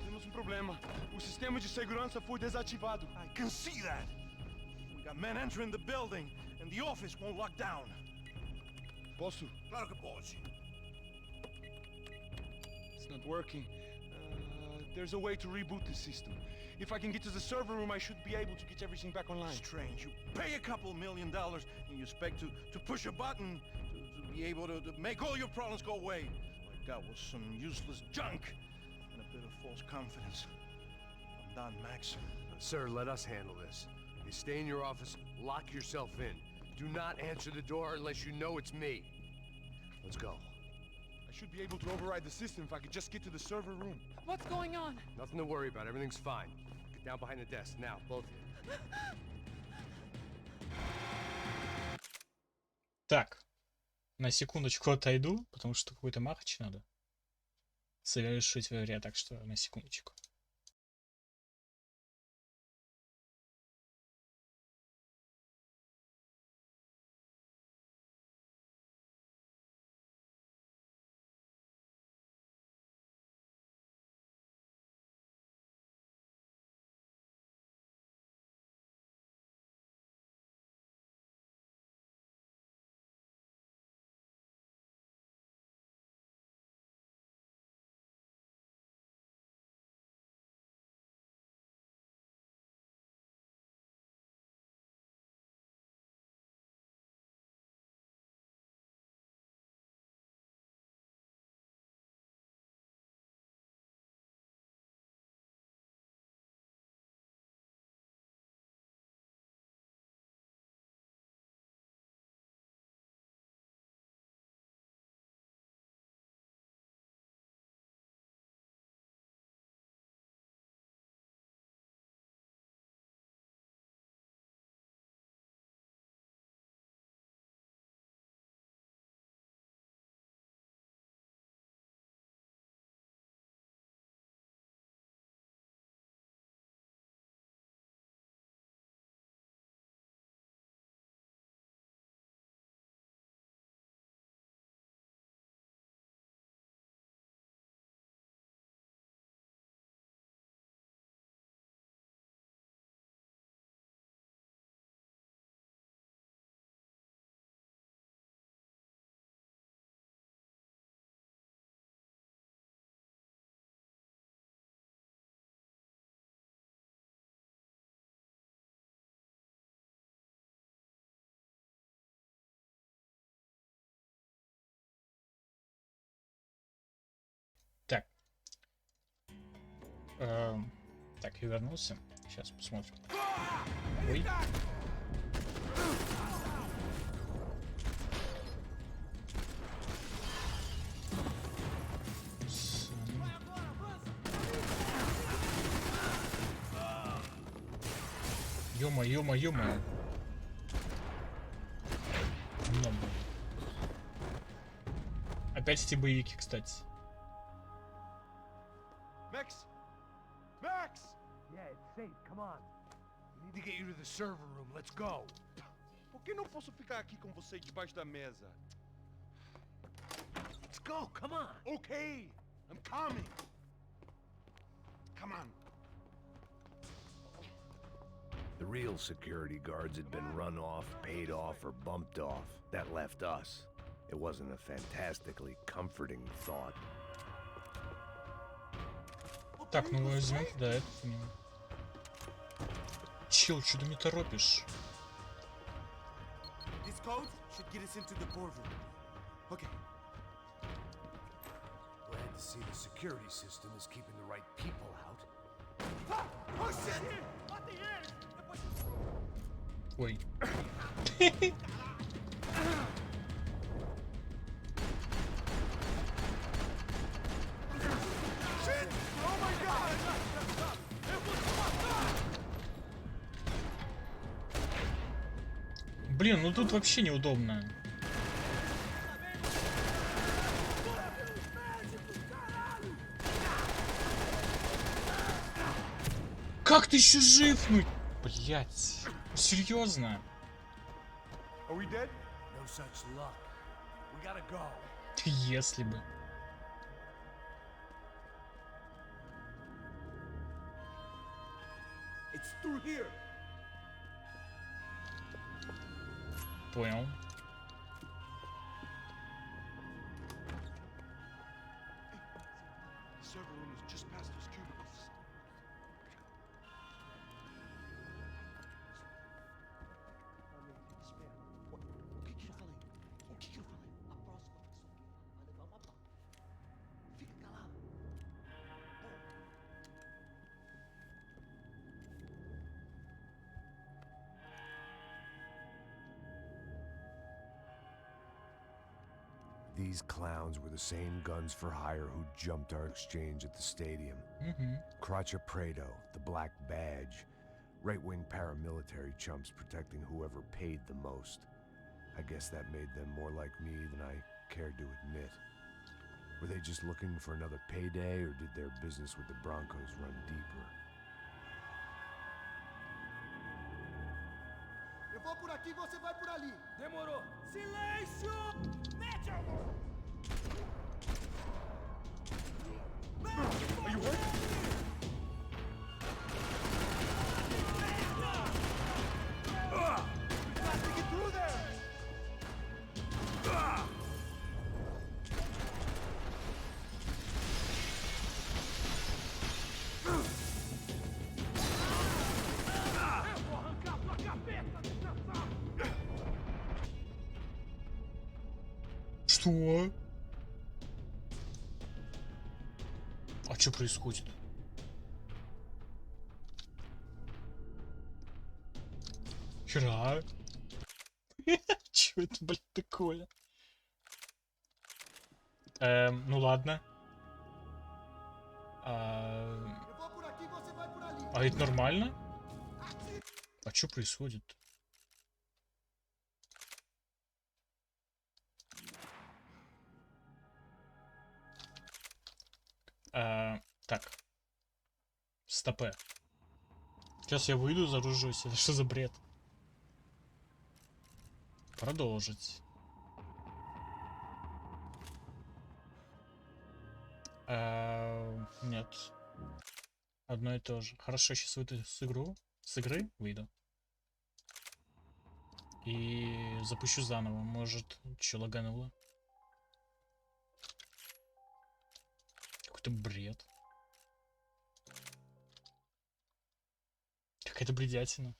temos problema. O sistema de segurança foi desativado. I can see that. We got men entering the building, and the office won't lock down. Posso? Claro que pode. It's not working. There's a way to reboot the system. If I can get to the server room, I should be able to get everything back online. Strange. You pay a couple $1 million, and you expect to push a button to be able to make all your problems go away. All I got was some useless junk and a bit of false confidence. I'm done, Max. Sir, let us handle this. You stay in your office, lock yourself in. Do not answer the door unless you know it's me. Let's go. I should be able to override the system if I could just get to the server room. What's going on? Nothing to worry about. Everything's fine. Get down behind the desk now, both of you. Так, на секундочку отойду, потому что какой-то махач надо совершить в игре, так что на секундочку. Так. Так, я вернулся. Сейчас посмотрим. Ой. Ё-моё. Опять эти боевики, кстати. Max! Max! Yeah, it's safe. Come on. We need to get you to the server room. Let's go. Por que não posso ficar aqui com você debaixo da mesa? Let's go. Come on. Okay, I'm coming. Come on. The real security guards had been run off, paid off, or bumped off. That left us. It wasn't a fantastically comforting thought. Так, ну возьмем туда это по нему. Чел, что ты не торопишь? This code should get us into the boardroom. Okay. Glad to see the security system is keeping the right people out. Ah! Oh shit! What the hell? Ой. Shit! Oh my god! Блин, ну тут вообще неудобно. Как ты еще жив? Ну, блять. Серьезно? Are we dead? No such luck. We gotta go. Если бы. It's through here. Понял. The server room is just past those cubicles. O que eu falei? O que eu falei? A próxima pessoa que vai levar uma bala. Fica calado. These clowns were the same guns for hire who jumped our exchange at the stadium. Crotcha Prado, the Black Badge, Right-wing paramilitary chumps protecting whoever paid the most. I guess that made them more like me than I cared to admit. Were they just looking for another payday, or did their business with the Broncos run deeper? Eu vou por aqui, você vai por ali. Demorou. Silêncio! Mete a mão! Are you hurt? Got to get through there! Что? А что происходит? Хера. Чё это, блин, такое? Ну ладно. А это нормально? А что происходит? Так. Стопэ. Сейчас я выйду, загружусь. Это что за бред? Продолжить. Нет. Одно и то же. Хорошо, сейчас выйду с игры выйду. И запущу заново. Может, что лагануло? Какой-то бред. Какая-то бредятина.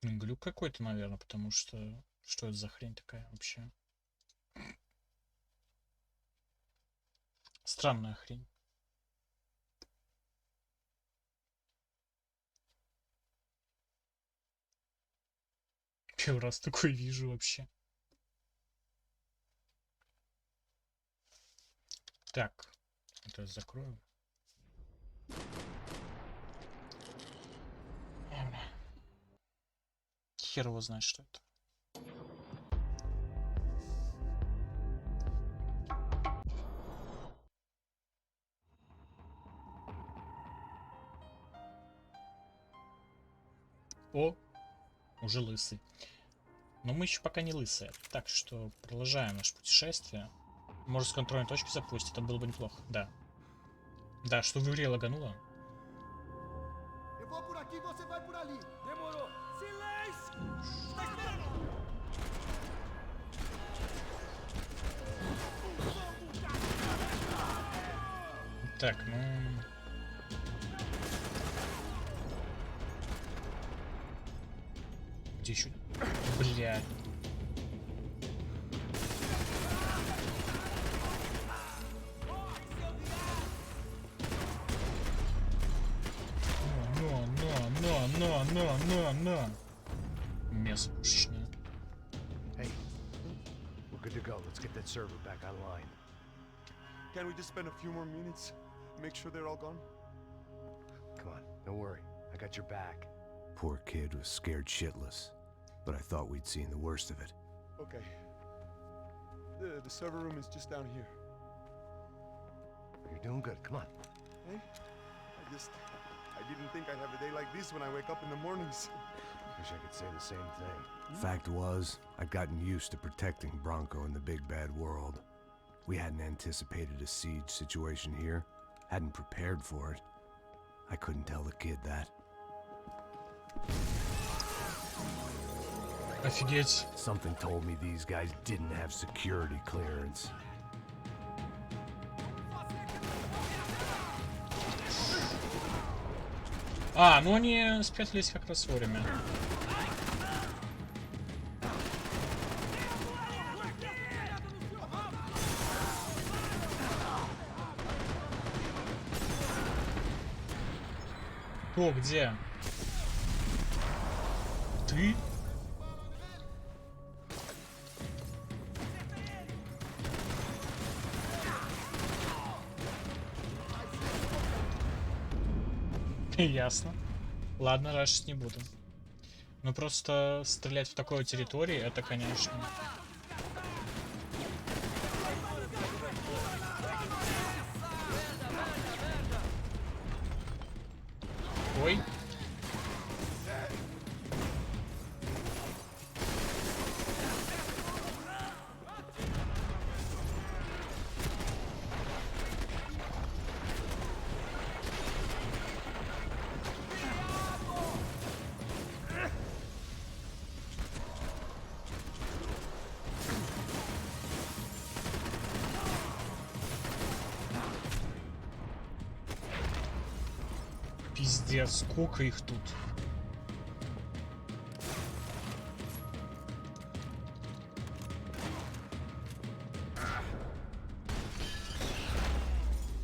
Глюк какой-то, наверное, потому что... Что это за хрень такая вообще? Странная хрень. Первый раз такой вижу вообще. Так. Это закрою. Хер его знает, что это. О, уже лысый. Но мы еще пока не лысые. Так что продолжаем наше путешествие. Может, с контрольной точки запустить, это было бы неплохо. Да. Да, что в игре лагануло. Так, ну... Где еще? Блядь. Но. Мясо пушечное. Hey, we're good to go. Let's get that server back online. Can we just spend a few more minutes? Make sure they're all gone? Come on, don't worry. I got your back. Poor kid was scared shitless, but I thought we'd seen the worst of it. Okay. The server room is just down here. You're doing good. Come on. Hey? I didn't think I'd have a day like this when I wake up in the mornings. Wish I could say the same thing. Fact was, I'd gotten used to protecting Bronco in the big bad world. We hadn't anticipated a siege situation here, hadn't prepared for it. I couldn't tell the kid that. Офигеть. Something told me these guys didn't have security clearance. А, ну они спрятались как раз вовремя. Кто, где? Ты? Ясно. Ладно, рашить не буду. Ну просто стрелять в такой территории, это, конечно... Ой. Пиздец, сколько их тут.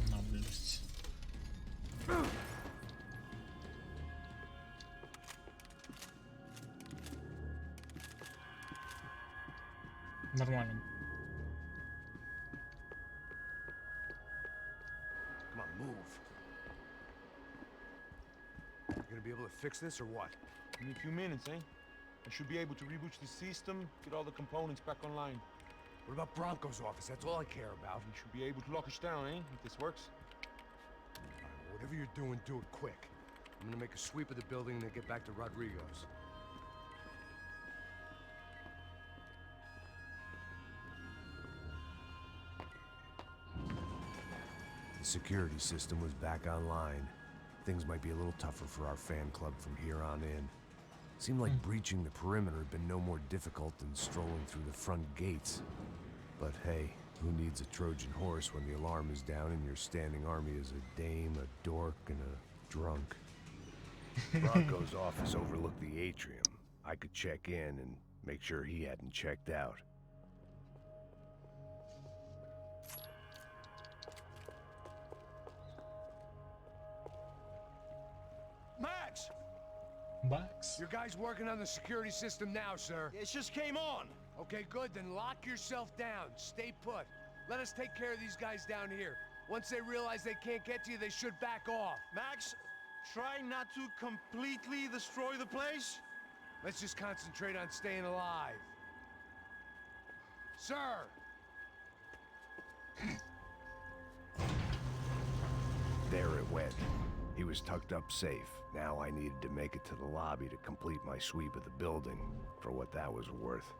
На, блядь. Нормально. Come on, move. You gonna be able to fix this or what? In a few minutes, eh? I should be able to reboot the system, get all the components back online. What about Bronco's office? That's all I care about. You should be able to lock us down, eh? If this works. All right, well, whatever you're doing, do it quick. I'm gonna make a sweep of the building and then get back to Rodrigo's. The security system was back online. Things might be a little tougher for our fan club from here on in. Seemed like breaching the perimeter had been no more difficult than strolling through the front gates. But hey, who needs a Trojan horse when the alarm is down and your standing army is a dame, a dork, and a drunk? Bronco's office overlooked the atrium. I could check in and make sure he hadn't checked out. Max! Max? Your guy's working on the security system now, sir. It just came on. Okay, good. Then lock yourself down. Stay put. Let us take care of these guys down here. Once they realize they can't get to you, they should back off. Max, try not to completely destroy the place. Let's just concentrate on staying alive. Sir! There it went. He was tucked up safe. Now I needed to make it to the lobby to complete my sweep of the building, for what that was worth.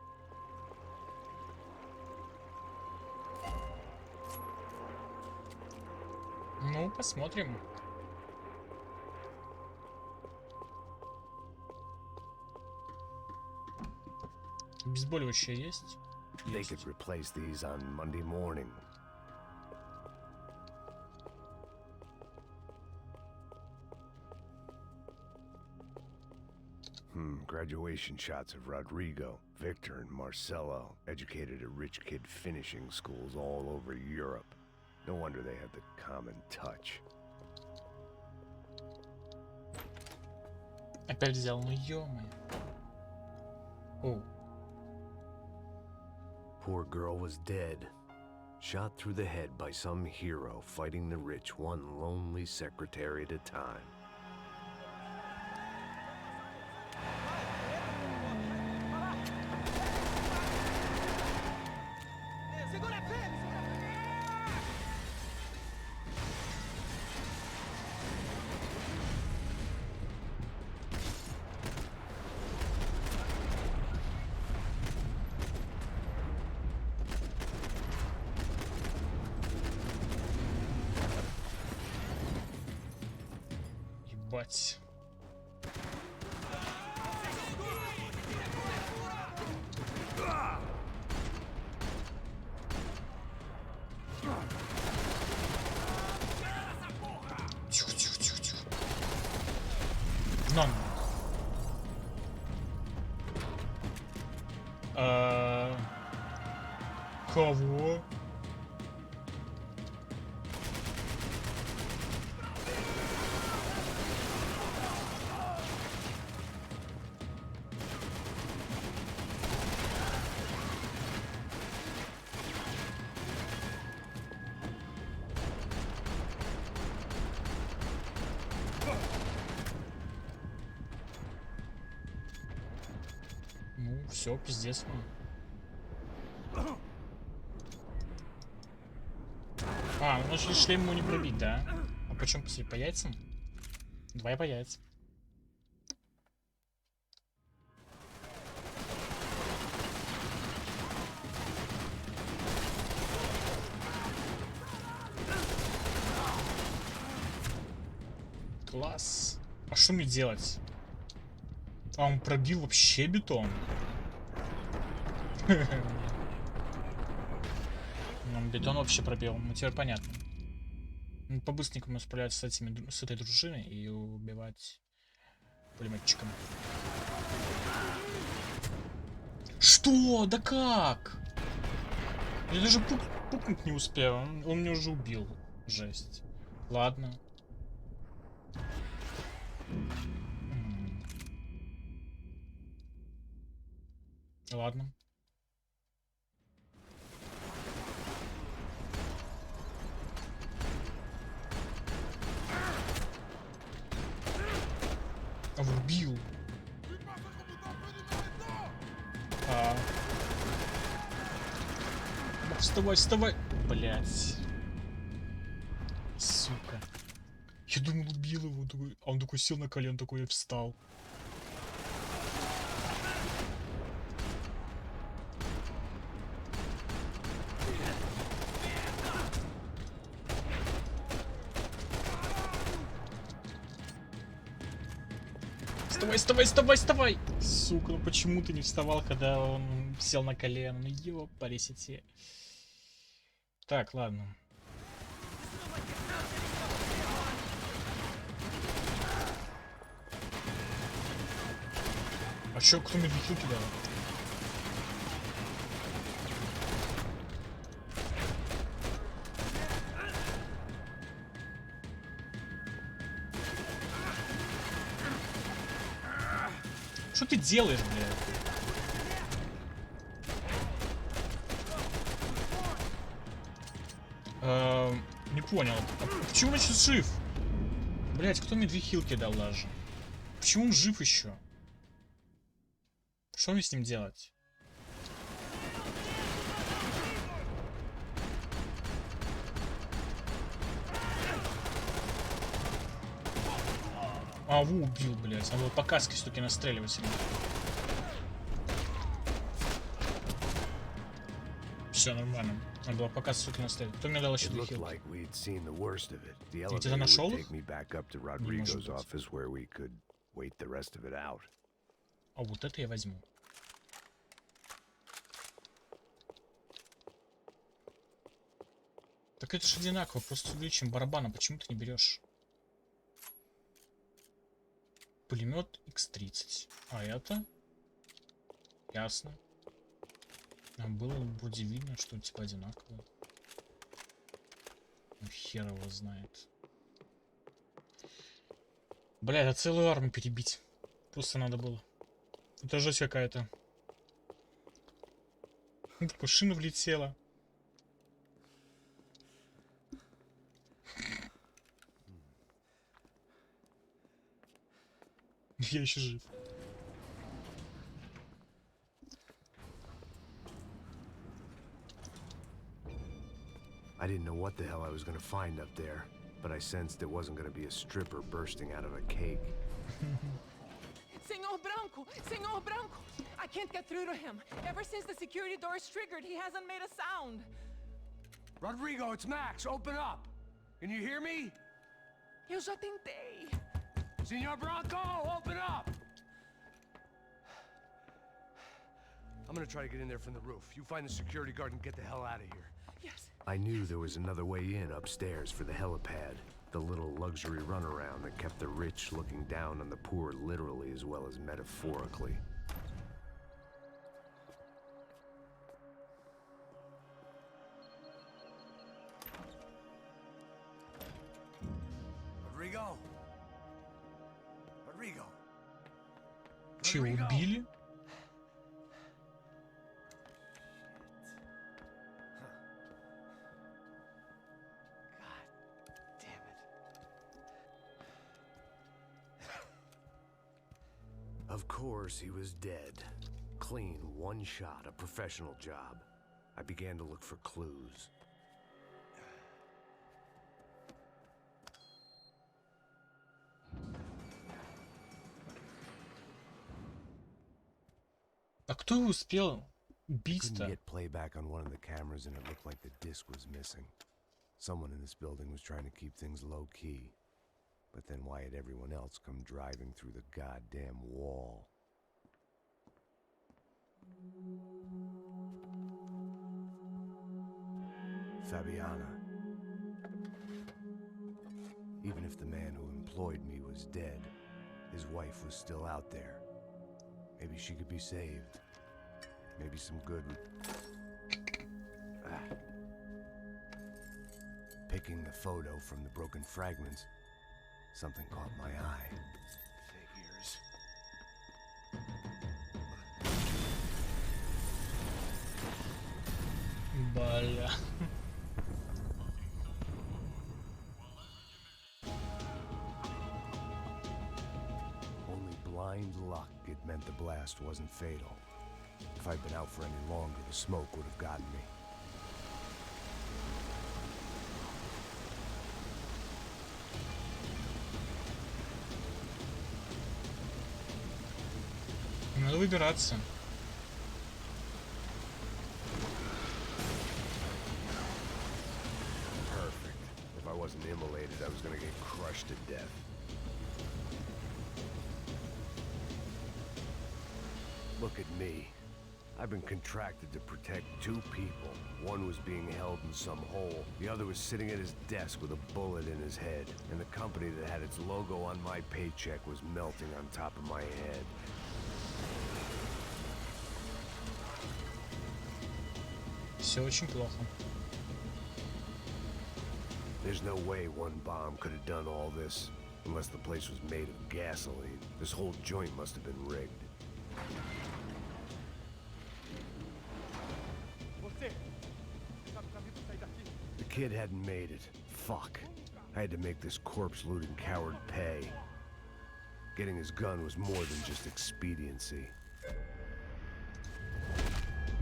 Ну, посмотрим. Обезболивающее есть? They could replace these on Monday morning. Graduation shots of Rodrigo, Victor, and Marcelo, educated at rich kid finishing schools all over Europe. No wonder they had the common touch. Опять взял, ну ё-моё. О. Poor girl was dead. Shot through the head by some hero fighting the rich one lonely secretary at a time. Ебать. Тихо. На. Кого? Все, пиздец вам. А, ну же шлем ему не пробить, да? А почем по яйцам? Давай по яйцам. Класс. А что мне делать? А он пробил вообще бетон. Он бетон вообще пробил. Ну теперь понятно. Ну, по-быстренькому справляться с этой дружиной и убивать пулеметчиком. Что? Да как? Я даже пукнуть не успел. Он меня уже убил. Жесть. Ладно. Ладно. Убил. Вставай, вставай. Блять. Сука. Я думал, убил его. А он такой сел на колен, такой встал. Вставай, вставай, вставай, вставай! Сука, ну почему ты не вставал, когда он сел на колено? Ну ёпарисите. Так, ладно. А чё, кто медведю кидал? Что ты делаешь, блядь? Не понял. А почему он сейчас жив? Блядь, кто мне 2 хилки дал даже? Почему он жив еще? Что мне с ним делать? А, во, убил, блядь. Надо было по каске все-таки настреливать ему. Все нормально. Надо было пока, сука, настреливать. Кто мне дал еще 2 хилки? Ты где-то нашел их? Не может быть. А вот это я возьму. Так это же одинаково, просто увеличим барабана. Почему ты не берешь? Пулемет X30. А это? Ясно. А было вроде видно, что типа одинаково. Ну, хер его знает. Бля, это целую армию перебить. Просто надо было. Это жесть какая-то. Машина влетела. Я еще жив. I didn't know what the hell I was gonna find up there, but I sensed it wasn't gonna be a stripper bursting out of a cake. Senor Branco! Senor Branco! I can't get through to him. Ever since the security door is triggered, he hasn't made a sound. Rodrigo, it's Max. Open up. Can you hear me? Eu já tentei. Senor Branco, open up! I'm gonna try to get in there from the roof. You find the security guard and get the hell out of here. Yes. I knew there was another way in upstairs for the helipad. The little luxury runaround that kept the rich looking down on the poor literally as well as metaphorically. Rodrigo? Rodrigo? Че, убили? Of course he was dead. Clean, one shot, a professional job. I began to look for clues. А кто успел Couldn't убить-то? get playback on one of the cameras and it looked like the disc was missing. Someone in this building was trying to keep things low-key. But then why had everyone else come driving through the goddamn wall? Fabiana. Even if the man who employed me was dead, his wife was still out there. Maybe she could be saved. Maybe some good would... Picking the photo from the broken fragments, something caught my eye. Figures. Бля. Only blind luck it meant the blast wasn't fatal. If I'd been out for any longer, the smoke would have gotten me. Надо выбираться. Perfect. If I wasn't immolated, I was gonna get crushed to death. Look at me. I've been contracted to protect two people. One was being held in some hole. The other was sitting at his desk with a bullet in his head. And the company that had its logo on my paycheck was melting on top of my head. Все очень плохо. There's no way one bomb could have done all this. Unless the place was made of gasoline. This whole joint must have been rigged. The kid hadn't made it. Fuck. I had to make this corpse-looting coward pay. Getting his gun was more than just expediency.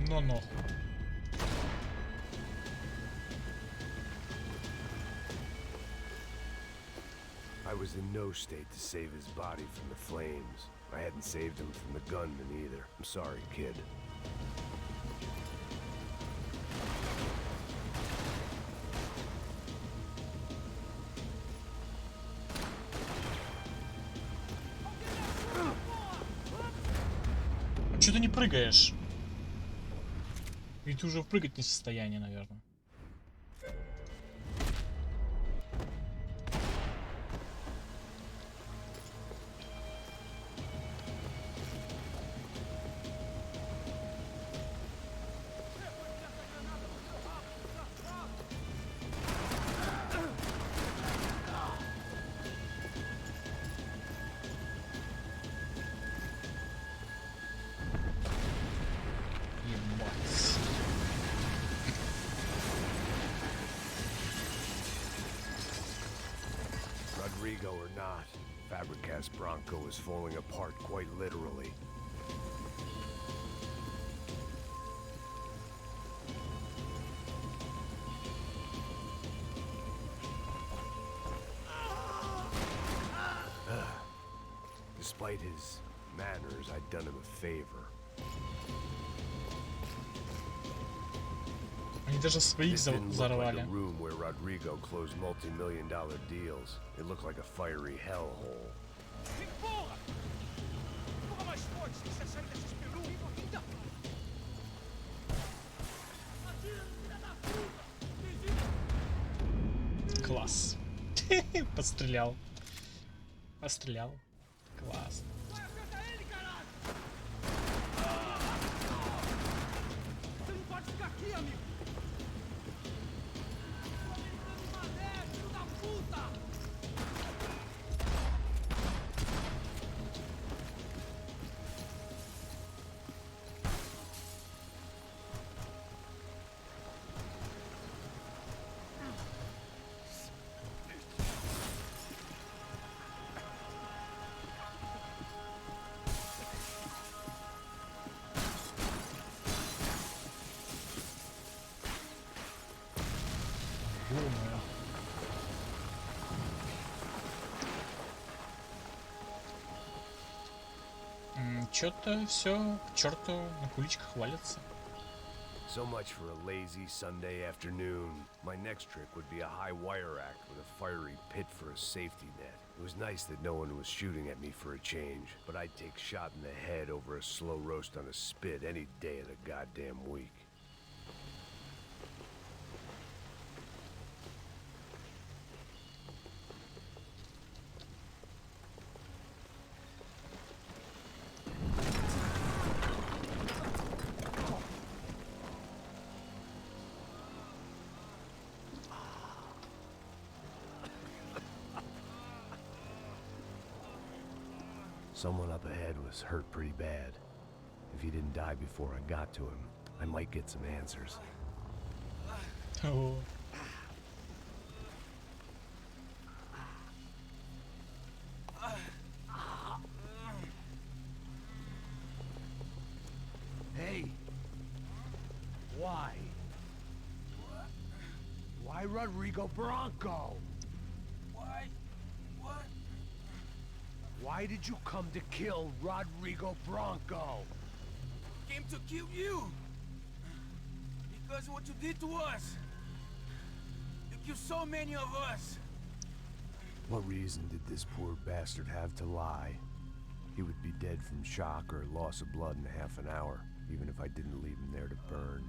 Но. I was in no state to save his body from the flames. I hadn't saved him from the gunman either. I'm sorry, kid. Чё ты не прыгаешь? Или ты уже прыгать не в состоянии, наверное. Rodrigo or not, Fabregas Bronco is falling apart quite literally. Despite his manners, I'd done him a favor. Они даже своих This didn't look like взорвали. a room where Rodrigo closed multi-million-dollar deals. It looked like a fiery hellhole. Класс. Пострелял. Пострелял. Класс. Você não pode ficar aqui, amigo! Mané, filho da puta! думаю. Чё-то все к черту на куличках валится. So much for a lazy Sunday afternoon. My next trick would be a high wire act with a fiery pit for a safety net. It was nice that no one was shooting at me for a change, but I'd take shot in the head over a slow roast on a spit any day of the goddamn week. Someone up ahead was hurt pretty bad. If he didn't die before I got to him, I might get some answers. Oh. Hey! Why? Why Rodrigo Bronco? Why? What? Why did you come to kill Rodrigo Bronco? Came to kill you. Because of what you did to us. You killed so many of us. What reason did this poor bastard have to lie? He would be dead from shock or loss of blood in half an hour, even if I didn't leave him there to burn.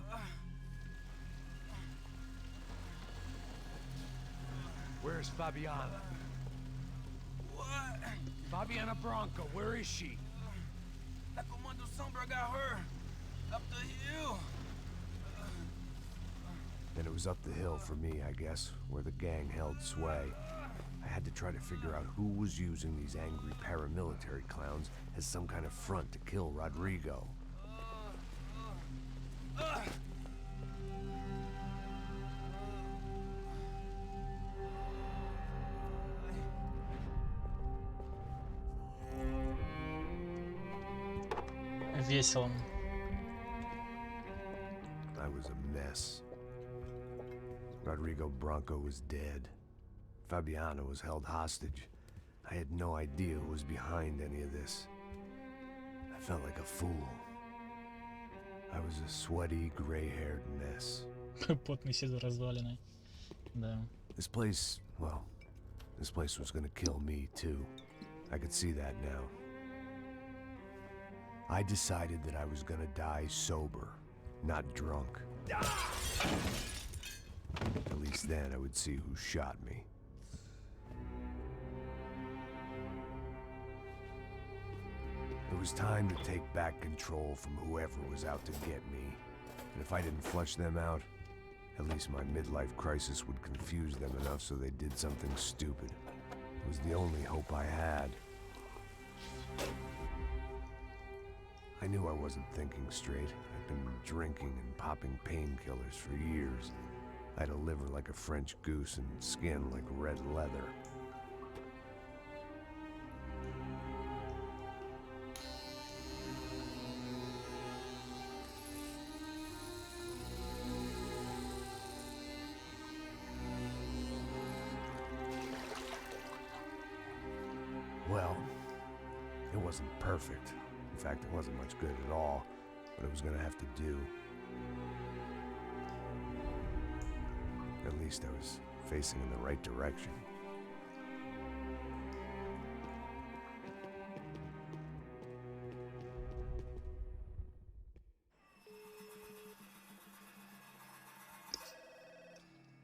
Where's Fabiana? What? Fabiana Bronco, where is she? La Comando Sombra got her. Up the hill. Then it was up the hill for me, I guess, where the gang held sway. I had to try to figure out who was using these angry paramilitary clowns as some kind of front to kill Rodrigo. Весело. I was a mess. Rodrigo Bronco was dead. Fabiana was held hostage. I had no idea who was behind any of this. I felt like a fool. I was a sweaty, gray-haired mess. Потный сидор разваленный. Да. This place, well, this place was gonna kill me too. I could see that now. I decided that I was gonna die sober, not drunk. At least then I would see who shot me. It was time to take back control from whoever was out to get me. And if I didn't flush them out, at least my midlife crisis would confuse them enough so they did something stupid. It was the only hope I had. I knew I wasn't thinking straight. I'd been drinking and popping painkillers for years. I had a liver like a French goose and skin like red leather. Well, it wasn't perfect. In fact, it wasn't much good at all, but it was gonna have to do. At least I was facing in the right direction.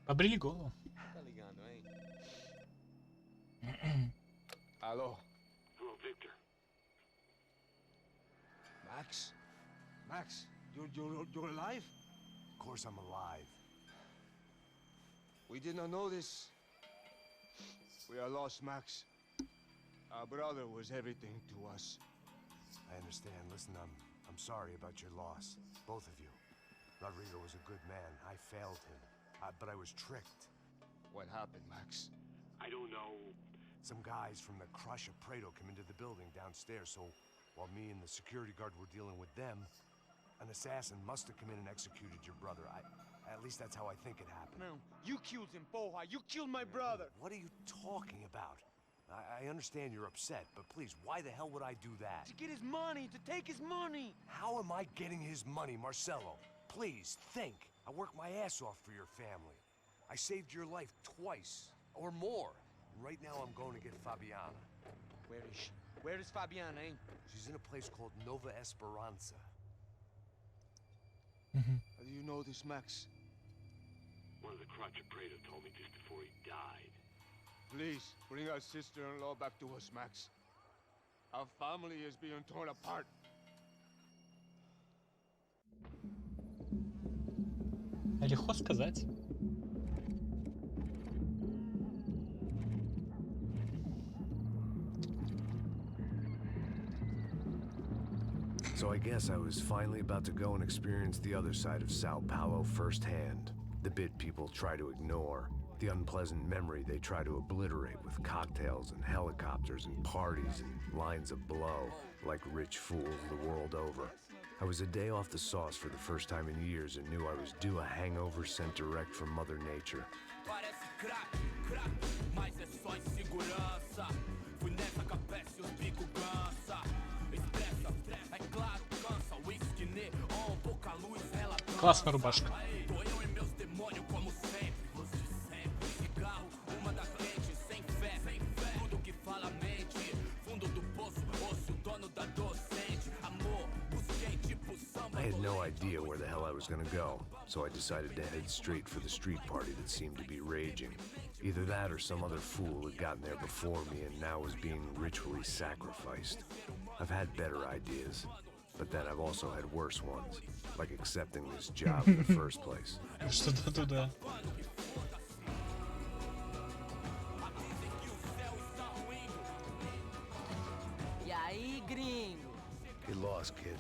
Побрили голову. Tá ligando, hein? Alô? Hello, Victor. Max? Max, you're alive? Of course I'm alive. We did not know this. We are lost, Max. Our brother was everything to us. I understand. Listen, I'm sorry about your loss. Both of you. Rodrigo was a good man. I failed him. But I was tricked. What happened, Max? I don't know. Some guys from the Crush of Prado came into the building downstairs, so while me and the security guard were dealing with them, an assassin must have come in and executed your brother. At least that's how I think it happened. No, you killed him, porra. You killed my brother. What are you talking about? I understand you're upset, but please, why the hell would I do that? To get his money, to take his money. How am I getting his money, Marcelo? Please, think. I worked my ass off for your family. I saved your life twice, or more. Right now, I'm going to get Fabiana. Where is she? Where is Fabiana, eh? She's in a place called Nova Esperanza. How do you know this, Max? One of the Crotcha Prado told me just before he died. Please, bring our sister-in-law back to us, Max. Our family is being torn apart. Легко сказать. So I guess I was finally about to go and experience the other side of Sao Paulo firsthand. The bit people try to ignore. The unpleasant memory they try to obliterate with cocktails and helicopters and parties and lines of blow, like rich fools the world over. I was a day off the sauce for the first time in years and knew I was due a hangover sent direct from Mother Nature. Классная рубашка. I had no idea where the hell I was gonna go, so I decided to head straight for the street party that seemed to be raging. Either that or some other fool had gotten there before me and now was being ritually sacrificed. I've had better ideas, but then I've also had worse ones, like accepting this job in the first place. Что-то туда. E aí, gringo? Get lost, kid.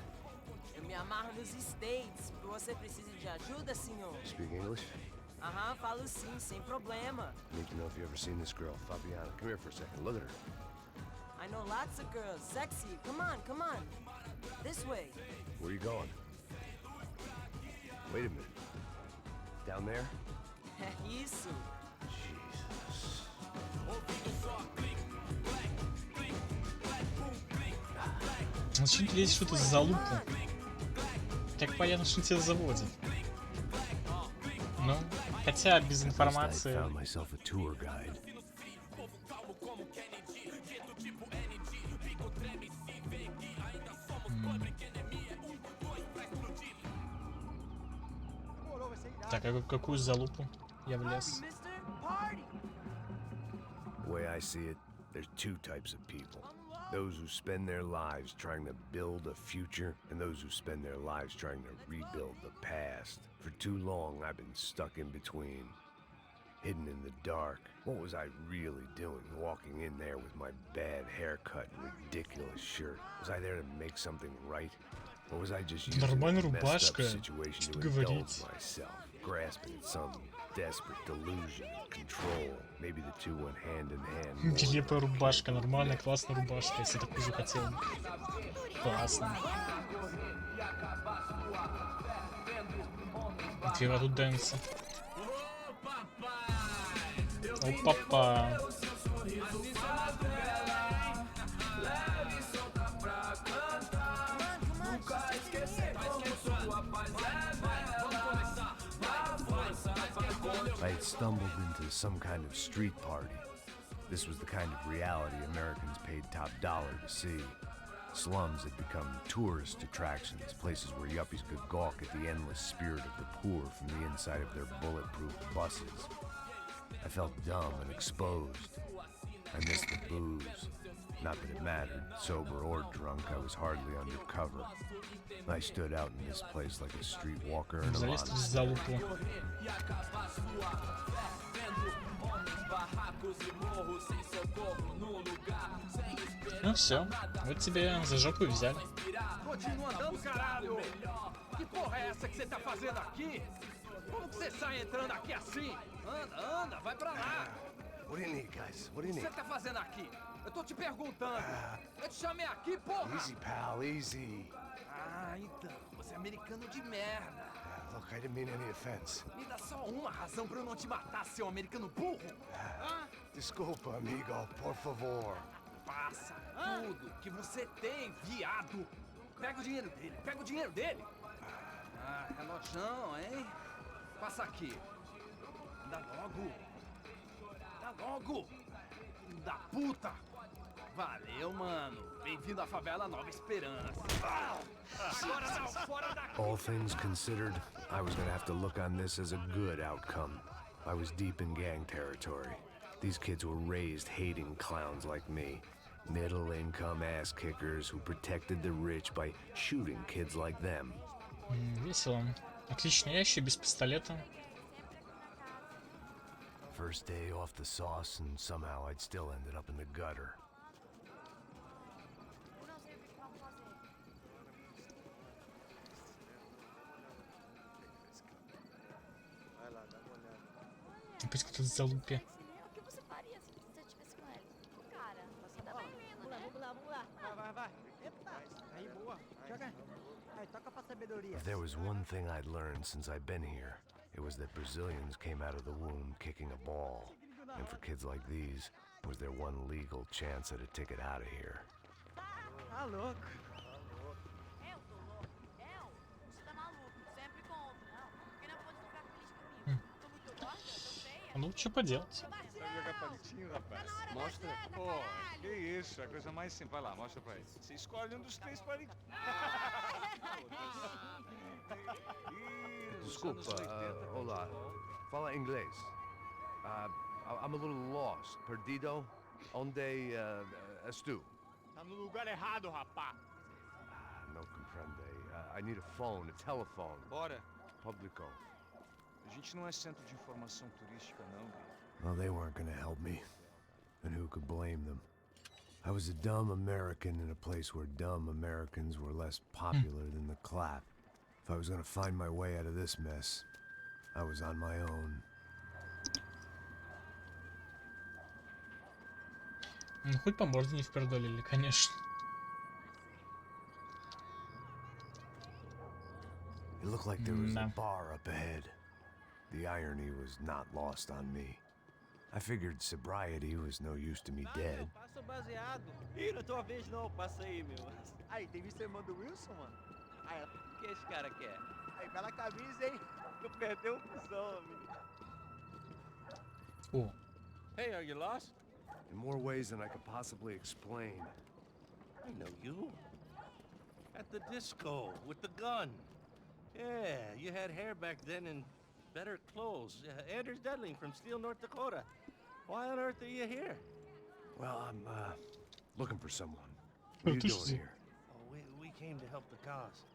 Eu me amarro nos States. Você precisa de ajuda, senhor? Speak English? Aham, falo sim, sem problema. Need to know if you ever seen this girl, Fabiana. Come here for a second. Look at her. I know lots of girls. Sexy. Come on, come on. This way. Where are you going? Wait a minute. Down there? Isso. Jesus. Очень интересно, что это за лупу. Так понятно, что тебя заводит. Ну, хотя без информации. Так, а какую залупу я влез? The way I see it, there's two types of people. Those who spend their lives trying to build a future, and those who spend their lives trying to rebuild the past. For too long, I've been stuck in between, hidden in the dark. What was I really doing, walking in there with my bad haircut and ridiculous shirt? Was I there to make something right? Or was I just using a messed up situation to indulge myself, grasping at some desperate delusion of control? Maybe the two went hand in hand. Нелепая рубашка, нормальная, классная рубашка, если такую же хотел. Классно. Тира тут дэнса. О, папа. I had stumbled into some kind of street party. This was the kind of reality Americans paid top dollar to see. Slums had become tourist attractions, places where yuppies could gawk at the endless spirit of the poor from the inside of their bulletproof buses. I felt dumb and exposed. I missed the booze. Not that it mattered, sober or drunk, I was hardly undercover. I stood out in this place like a streetwalker in a monastery. Ну все, вот тебе за жопу взяли. Continua andando, caralho! Que porra é essa que você tá fazendo aqui? Como que você sai entrando aqui assim? Anda, anda, vai pra lá! What do you need, guys? What do you O que need? você tá fazendo aqui? Eu tô te perguntando. Eu te chamei aqui, porra! Easy, pal, easy. Ah, então, você é americano de merda. Look, I didn't mean any offense. Me dá só uma razão pra eu não te matar, seu americano burro! Desculpa, amigo, por favor. Passa tudo que você tem, viado! Pega o dinheiro dele, pega o dinheiro dele! Ah, relojão, hein? Passa aqui. Dá logo! Dá logo! Filho da puta! Valeu, mano. Bem-vindo à favela Nova Esperança. Agora não, fora daqui! All things considered, I was gonna have to look on this as a good outcome. I was deep in gang territory. These kids were raised hating clowns like me. Middle-income ass-kickers who protected the rich by shooting kids like them. Весело. Отлично, я еще без пистолета. First day off the sauce, and somehow I'd still ended up in the gutter. Опять кто-то в залупе. O que você faria se você estivesse com ele? Cara, você tá bebendo, né? Vamos lá. Vai. Eita. Aí, boa. Joga. Aí, toca pra sabedoria. If there was one thing I'd learned since I'd been here, it was that Brazilians came out of the womb kicking a ball. And for kids like these, it was their one legal chance at a ticket out of here. Tá louco. Eu tô louco. Você tá maluco. Sempre conto. Não, porque não pode trocar feliz comigo. Tô muito gorda, tô feia. Ну, что поделать? Sabe jogar palitinho, rapaz? Mostra. Pô, que isso, é a coisa mais simples. Vai lá, mostra pra ele. Você escolhe um dos três palitinhos. Desculpa, olá. Fala inglês. I'm a little lost. Perdido? Onde estou? Tá no lugar errado, rapá. No comprende. I need a phone, a telephone. Bora. Publico. A gente não é centro de informação turística, não, Gui. Well, they weren't gonna help me. And who could blame them? I was a dumb American in a place where dumb Americans were less popular than the clap. If I was gonna find my way out of this mess, I was on my own. Ну, хоть по морде не впердолили, конечно. It looked like there was a bar up ahead. The irony was not lost on me. I figured sobriety was no use to me dead. Passa o baseado. Ih, não é tua vez não, passa aí, meu. Aí, tem visto a irmã do Wilson, mano? Aí, o que esse cara quer? Aí, bela camisa, hein? Tu perdeu um cuzão, menino. О, Hey, are you lost? In more ways than I could possibly explain. I know you. At the disco with the gun. Yeah, you had hair back then and better clothes. Anders Dudling from Steele, North Dakota. Why on earth are you here? Well, I'm looking for someone. What are you doing here? Oh, we came to help the cause.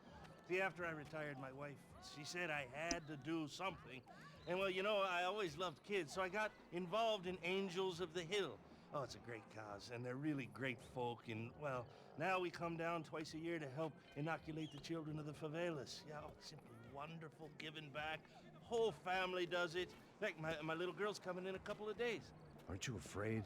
See, after I retired, my wife, she said I had to do something. And well, you know, I always loved kids, so I got involved in Angels of the Hill. Oh, it's a great cause, and they're really great folk. And, well, now we come down twice a year to help inoculate the children of the favelas. Yeah, oh, simply wonderful, giving back. Whole family does it. In fact, my little girl's coming in a couple of days. Aren't you afraid?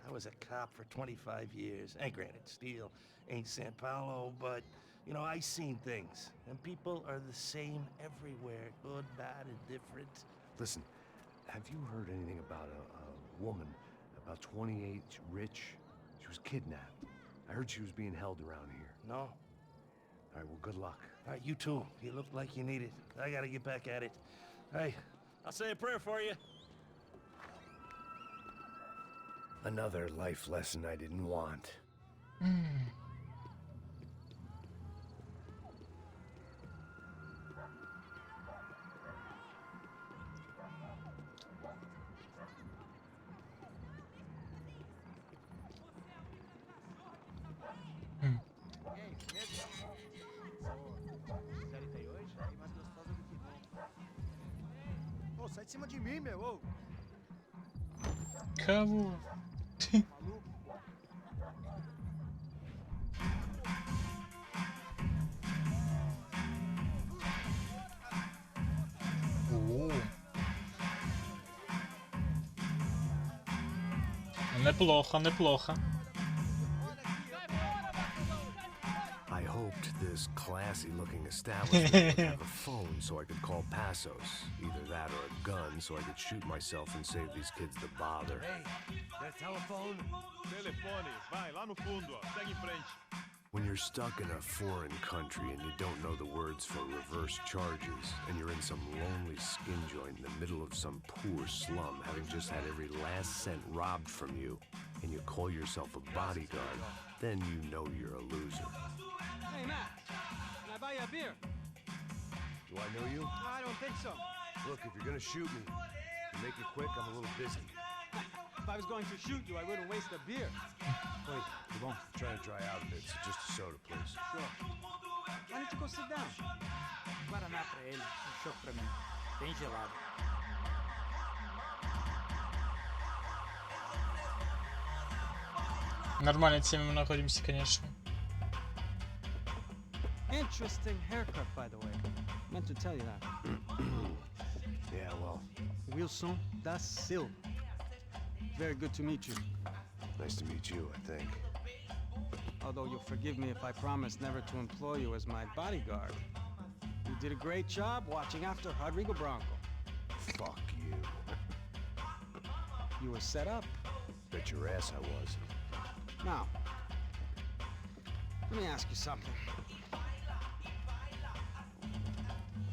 I was a cop for 25 years. And granted, Steele ain't San Paulo, but, you know, I seen things. And people are the same everywhere. Good, bad, and different. Listen, have you heard anything about a woman, about 28, rich? She was kidnapped. I heard she was being held around here. No. All right, well, good luck. All right, you too. You look like you need it. I gotta get back at it. Hey, I'll say a prayer for you. Another life lesson I didn't want. Pô, sai de cima de mim, meu. Ô. кого? О. Неплохо, неплохо. I hoped this classy-looking establishment would have a phone so I could call Passos. Either that or a gun so I could shoot myself and save these kids the bother. Hey, that telephone? Telefone, vai lá no fundo, ó. Segue em frente. When you're stuck in a foreign country and you don't know the words for reverse charges, and you're in some lonely skin joint in the middle of some poor slum, having just had every last cent robbed from you, and you call yourself a bodyguard, then you know you're a loser. Hey, Matt, can I buy you a beer? Do I know you? I don't think so. Look, if you're gonna shoot me, make it quick, I'm a little busy. If I was going to shoot you, I wouldn't waste a beer. Wait, come on. I'm trying to dry out a bit, so just a soda, please. Sure. Why don't you go sit down? Guaraná pra ele, chopp pra mim. Bem gelado. Нормальной теме мы находимся, конечно. Interesting haircut, by the way. Meant to tell you that. Yeah, well, Wilson da Silva. Very good to meet you. nice to meet you, I think. Although you'll forgive me if I promise never to employ you as my bodyguard. You did a great job watching after Rodrigo Branco. Fuck you. You were set up. Bet your ass I was. Now, let me ask you something.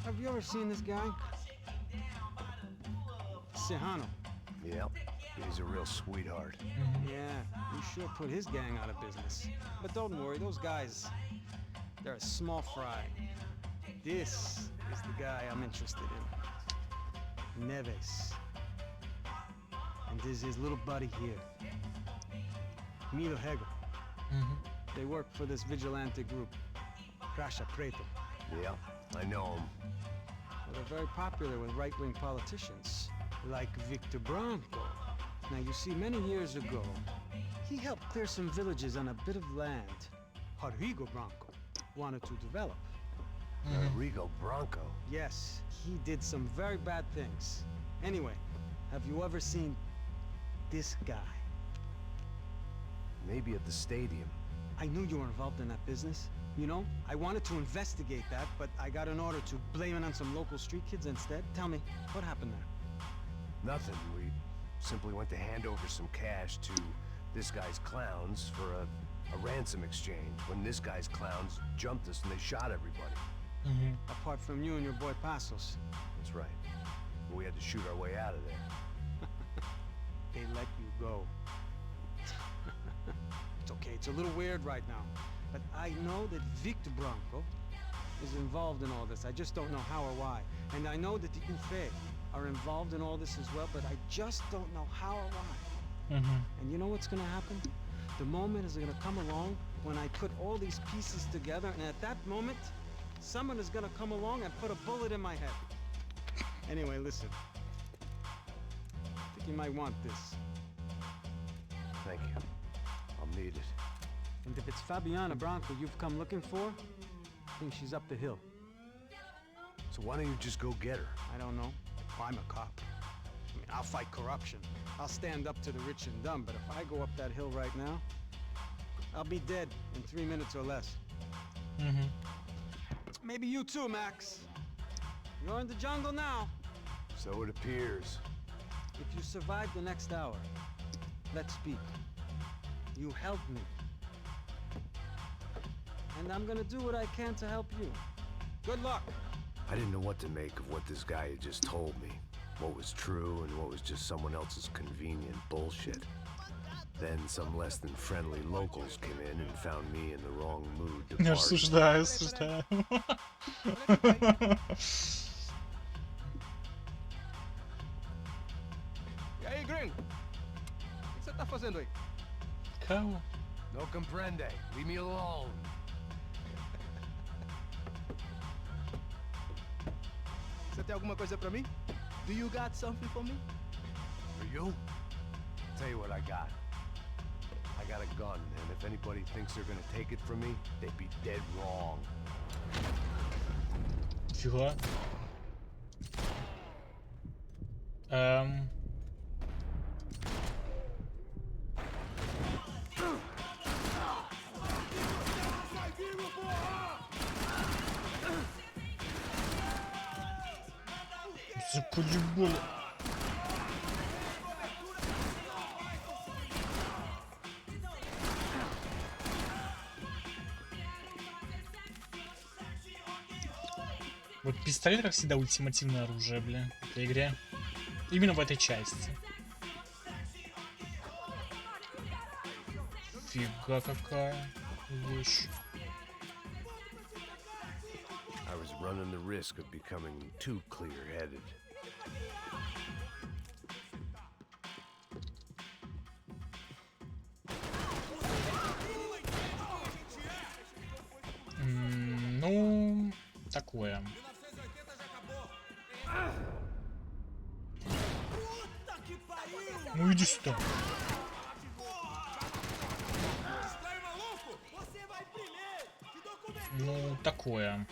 Have you ever seen this guy? Sejano. Yep, he's a real sweetheart. Yeah, you sure put his gang out of business. But don't worry, those guys, they're a small fry. This is the guy I'm interested in. Neves. And this is his little buddy here. Milo Hegel. They work for this vigilante group, Crasha Preto. Yeah, I know him. Well, they're very popular with right-wing politicians, like Victor Branco. Now, you see, many years ago, he helped clear some villages on a bit of land Rodrigo Branco wanted to develop. Rodrigo Branco? Yes, he did some very bad things. Anyway, have you ever seen this guy? Maybe at the stadium. I knew you were involved in that business. You know, I wanted to investigate that, but I got an order to blame it on some local street kids instead. Tell me, what happened there? Nothing. We simply went to hand over some cash to this guy's clowns for a ransom exchange when this guy's clowns jumped us and they shot everybody. Apart from you and your boy Passos. That's right. We had to shoot our way out of there. They let you go. It's okay, it's a little weird right now. But I know that Victor Branco is involved in all this. I just don't know how or why. And I know that the UFE are involved in all this as well, but I just don't know how or why. And you know what's gonna happen? The moment is gonna come along when I put all these pieces together, and at that moment, someone is gonna come along and put a bullet in my head. Anyway, listen. I think you might want this. Thank you. I'll need it. And if it's Fabiana Branco you've come looking for, I think she's up the hill. So why don't you just go get her? I don't know. Well, I'm a cop. I mean, I'll fight corruption. I'll stand up to the rich and dumb, but if I go up that hill right now, I'll be dead in 3 minutes or less. Maybe you too, Max. You're in the jungle now. So it appears. If you survive the next hour, let's speak. You helped me. And I'm gonna do what I can to help you. Good luck. I didn't know what to make of what this guy had just told me. What was true and what was just someone else's convenient bullshit. Then some less than friendly locals came in and found me in the wrong mood to Не party. осуждаю, осуждаю. E aí, gringo? O que você tá fazendo aí? Calma. No comprende. Leave me alone. Você tem alguma coisa pra mim? Do you got something for me? For you? Tell you what I got. I got a gun, and if anybody thinks they're gonna take it from me, they'd be dead wrong. Фига. Заколебало. Вот пистолет, как всегда, ультимативное оружие, бля, в этой игре. Именно в этой части. Фига какая вещь. I was running the risk of becoming too clear-headed. Ну, такое. Ну иди сюда. Ну, такое.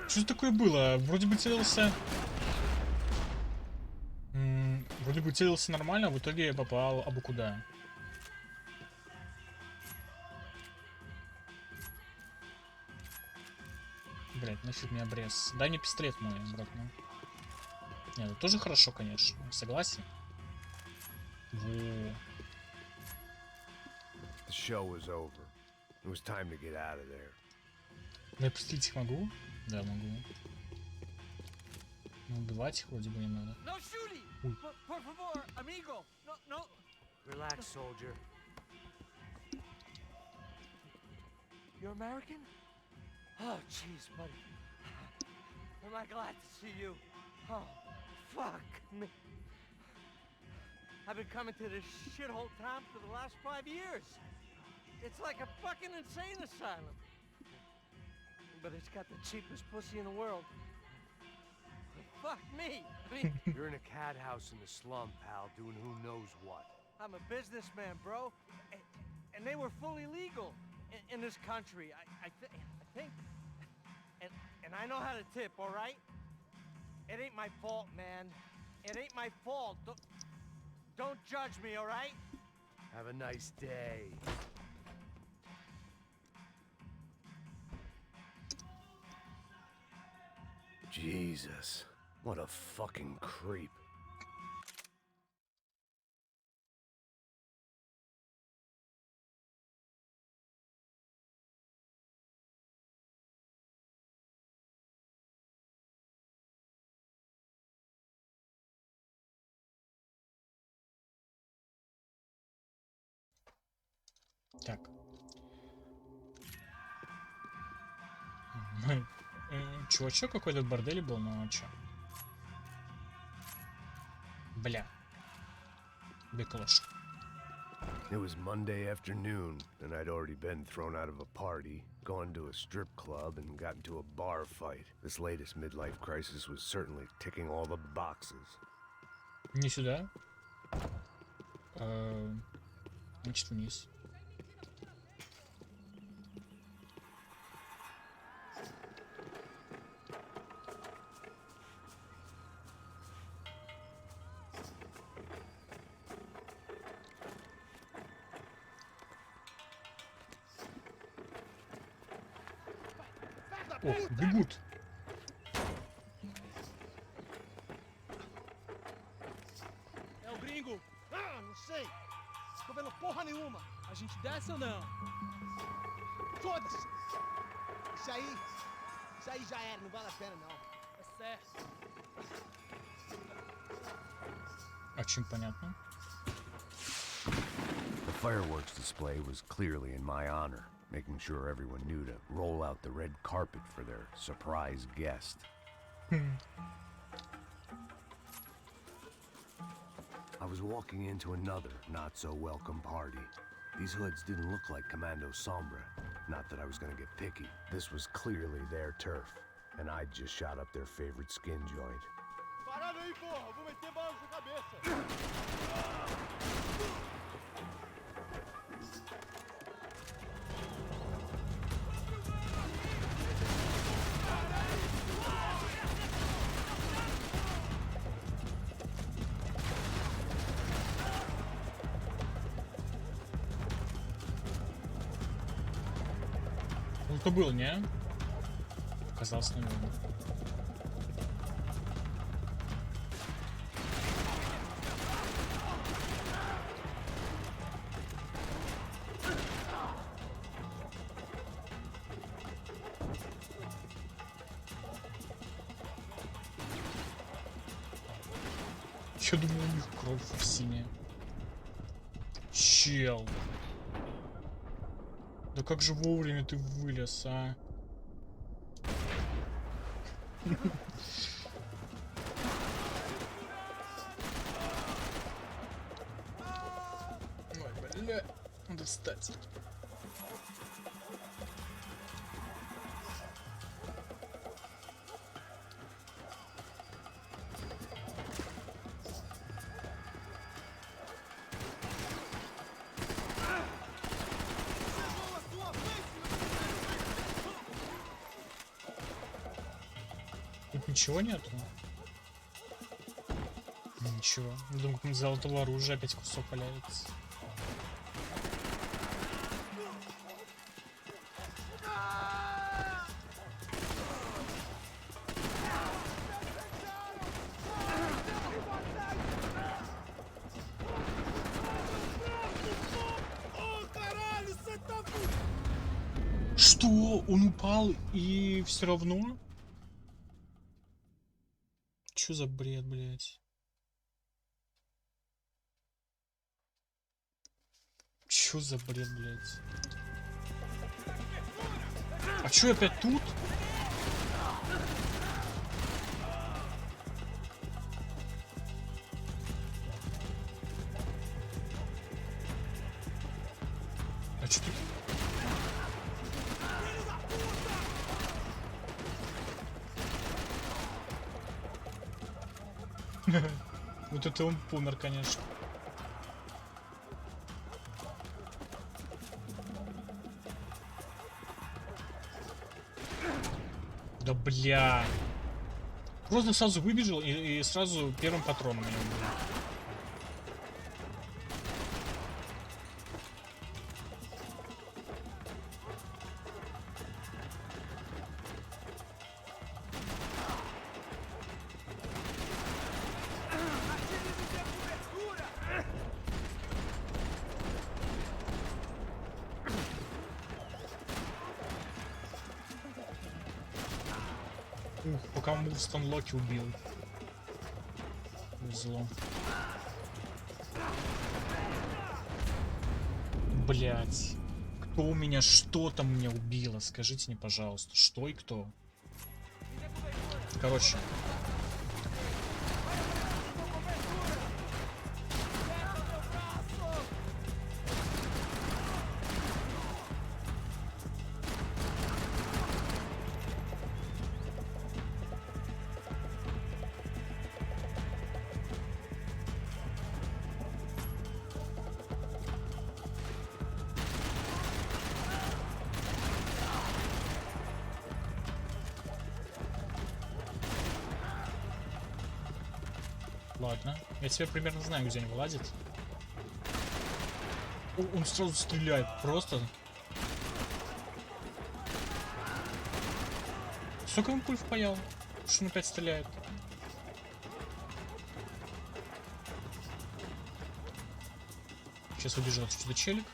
Что такое было? Вроде бы целился... Вроде бы целился нормально, а в итоге я попал абы куда. Блять, нафиг мне обрез. Дай мне пистолет мой, обратно. Нет, это тоже хорошо, конечно. Согласен? Во. The show was over. It was time to get out of there. Я пристрелить их могу? Да, могу. Ну, убивать их вроде бы не надо. Ой. Por favor, amigo. No, no. Relax, soldier. You're American? Oh, jeez, buddy. Am I glad to see you? Oh, fuck me. I've been coming to this shithole town for the last 5 years. It's like a fucking insane asylum. But it's got the cheapest pussy in the world. Fuck me. I mean, You're in a cat house in the slum, pal, doing who knows what. I'm a businessman, bro. And they were fully legal in this country. I think. And I know how to tip, all right? It ain't my fault, man. It ain't my fault. Don't judge me, all right? Have a nice day. Jesus, what a fucking creep. Так. Чувачок какой-то в борделе был, но чё? Бля. Беклошка. It was Monday afternoon, and I'd already been thrown out of a party, gone to a strip club, and got into a bar fight. This latest midlife crisis was certainly ticking all the boxes. Не сюда. Значит, вниз. Ох, бегут. É o gringo. Ah, não sei. Tô vendo porra nenhuma. A gente desce ou não? Foda-se. Isso aí já era, não vale a pena não. É certo. Очень понятно. The fireworks display was clearly in my honor, making sure everyone knew to roll out the red carpet for their surprise guest. I was walking into another not-so-welcome party. These hoods didn't look like Commando Sombra. Not that I was gonna get picky. This was clearly their turf, and I'd just shot up their favorite skin joint. Parada aí, porra. Vou meter bala na sua cabeça. кто был, не? Показался, наверное. Я думал, у них кровь синяя. Чел. Да как же вовремя ты вылез, а? Ой, бля. Надо встать. Тут ничего нету? Ничего. Я думаю, как золотого оружия опять кусок валяется. Что? Он упал и все равно? Чё за бред, блядь? Чё за бред, блядь? А чё я опять тут? А чё тут? Вот это он помер, конечно. Да бля. Просто сразу выбежал и сразу первым патроном меня убил. Ух, пока Мувстон Локи убил. Повезло. Блять. Кто у меня что-то меня убило? Скажите мне, пожалуйста, что и кто? Короче. Ладно, я теперь примерно знаю, где они вылазят. Он сразу стреляет, просто. Сколько он пуль впаял? Что он опять стреляет? Сейчас убежал отсюда челик.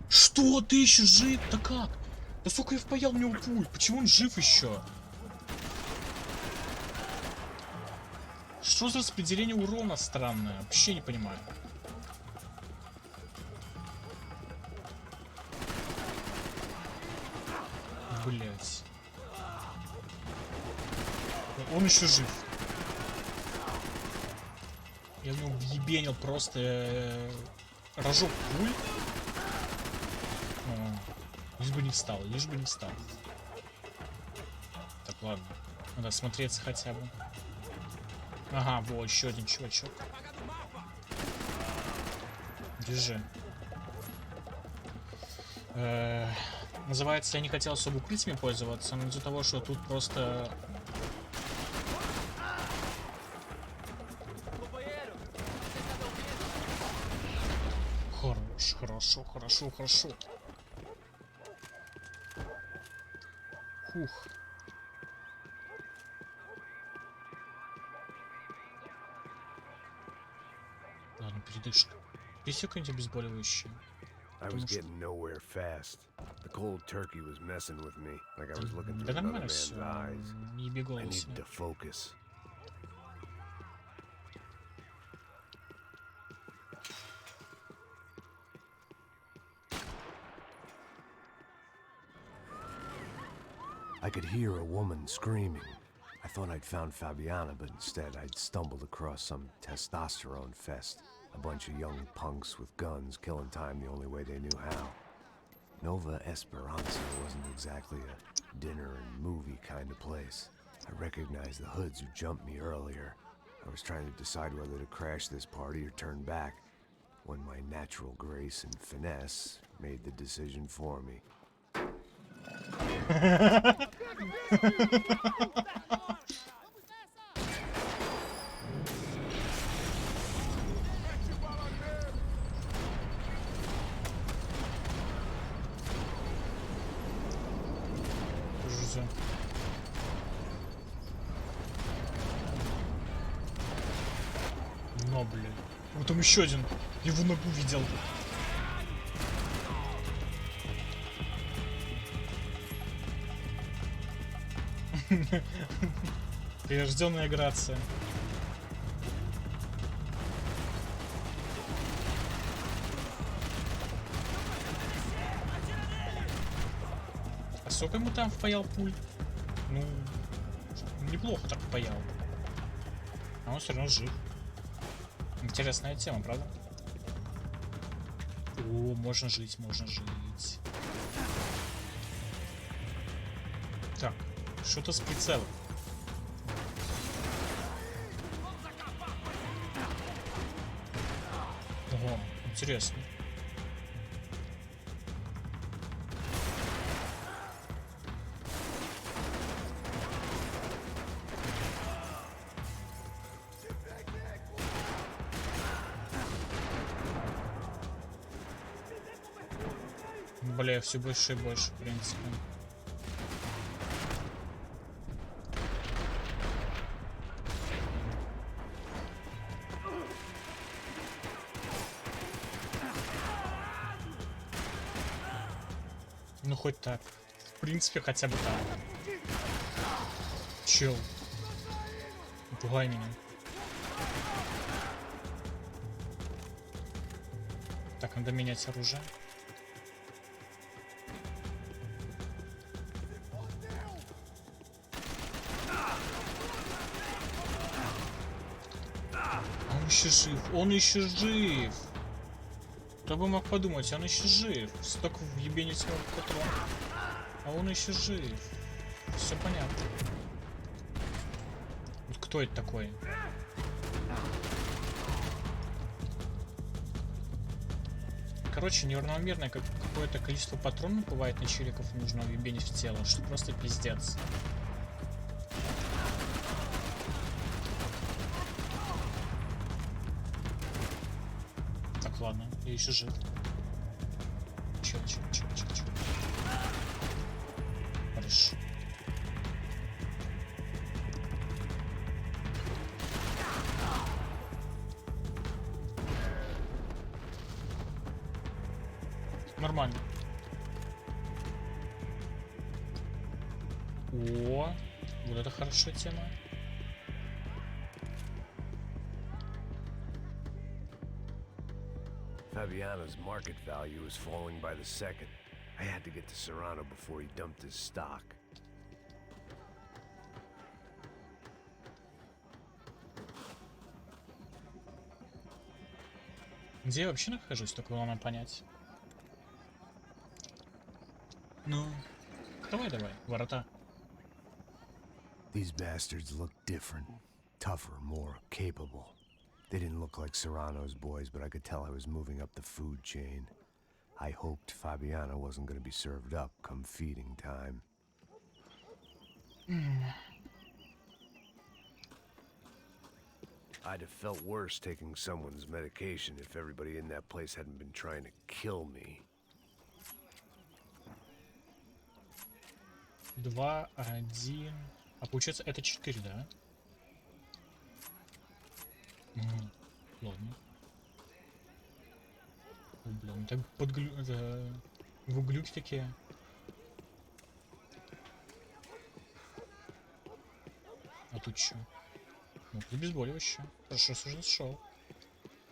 Что? Ты еще жив? Да как? Да сколько я впаял в него пуль? Почему он жив еще? Что за распределение урона странное? Вообще не понимаю. Блять. Он еще жив. Я в него въебенил просто рожок пуль. Лишь бы не встал, лишь бы не встал. Так, ладно. Надо смотреться хотя бы. Ага, вот еще один чувачок. Держи. Называется, я не хотел особо укрытиями пользоваться, но из-за того, что тут просто Хорошо, хорошо, хорошо. Фух. Ладно, передышка. Есть какое-нибудь обезболивающее? I was getting nowhere fast. The cold turkey was messing with me, like I was looking Да through another нормально man's все. eyes. Не бегал I себе. needed to focus. I could hear a woman screaming. I thought I'd found Fabiana, but instead I'd stumbled across some testosterone fest. A bunch of young punks with guns killing time the only way they knew how. Nova Esperanza wasn't exactly a dinner and movie kind of place. I recognized the hoods who jumped me earlier. I was trying to decide whether to crash this party or turn back, when my natural grace and finesse made the decision for me. Жуть. Но, блин. Вот там еще один. Его ногу видел. Прирожденная грация. А сколько ему там впаял пуль? Ну, неплохо так впаял. А он все равно жив. Интересная тема, правда? О, можно жить, можно жить. Так, что-то с прицелом. Ого, интересно. Бля, все больше и больше, в принципе. Ну хоть так. В принципе, хотя бы так. Чел. Не пугай меня. Так, надо менять оружие. Он еще жив, он еще жив. Кто бы мог подумать, он еще жив. Столько въебенить его патрон. А он еще жив. Все понятно. Вот кто это такой? Короче, неравномерное какое-то количество патронов бывает на челиков, нужно въебенить в тело, что просто пиздец. Так, ладно, я еще жив. Чё. Хорошо. Нормально. О, вот это хорошая тема. Fabiana's market value is falling by the second. I had to get to Serrano before he dumped his stock. Где я вообще нахожусь, только главное понять. Ну, давай, ворота. These bastards look different, tougher, more capable. They didn't look like Serrano's boys, but I could tell I was moving up the food chain. I hoped Fabiana wasn't going to be served up come feeding time. I'd have felt worse taking someone's medication if everybody in that place hadn't been trying to kill me. 2, 1. А получается это 4, да? Ладно. О, блин, так это... в углюки такие. А тут что? Ну, обезболивающее. Хорошо, что нашел.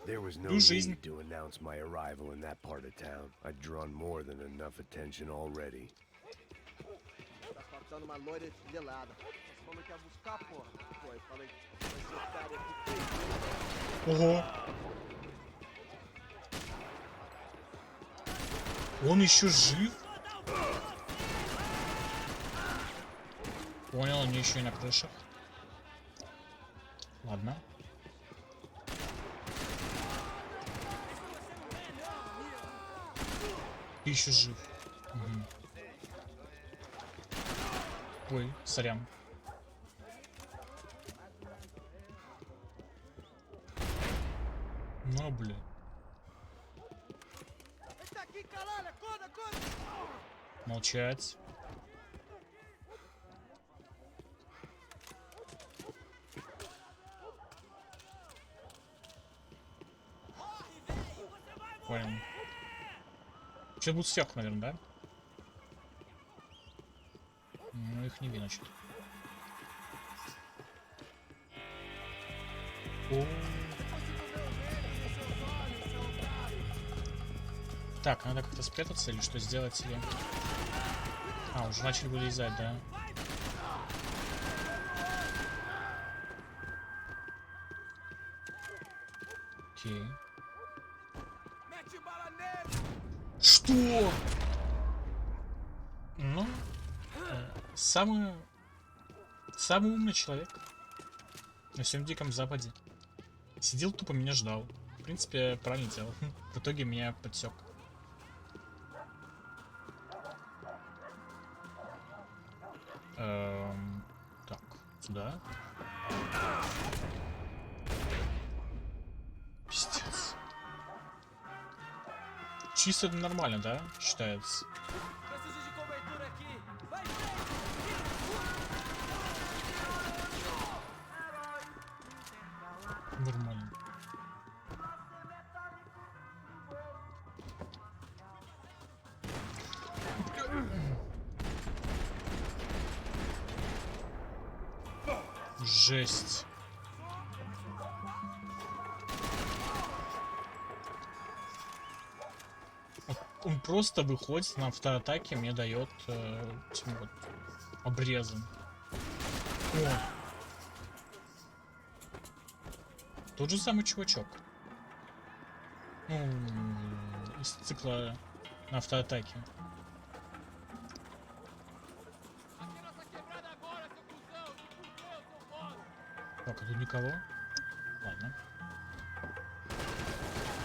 There was no жизнь. need to announce my arrival in that part of town. I'd drawn more than enough attention already. Tá faltando uma loira estilelada. Você falou que ia buscar, porra. Pô, eu falei que vai ser esse cara aqui. Ого! Он еще жив? Понял, они еще и на крышах. Ладно. Ты еще жив. Угу. Ой, сорян. Ну, блин. Молчать. Понял. Сейчас будут сверху, наверное, да? Ну, их не видно что-то. Так, надо как-то спрятаться или что сделать или... А, уже начали вылезать, да? Окей. Что? Ну, самый умный человек на всем Диком Западе. Сидел тупо, меня ждал. В принципе, правильно делал. В итоге меня подсек. Так, сюда. Пиздец. Чисто нормально, да? Считается. Нормально. Жесть. Он просто выходит на автоатаке, мне дает этим вот обрезом. О. Тот же самый чувачок. Ну, из цикла на автоатаке. Так, а тут никого? Ладно.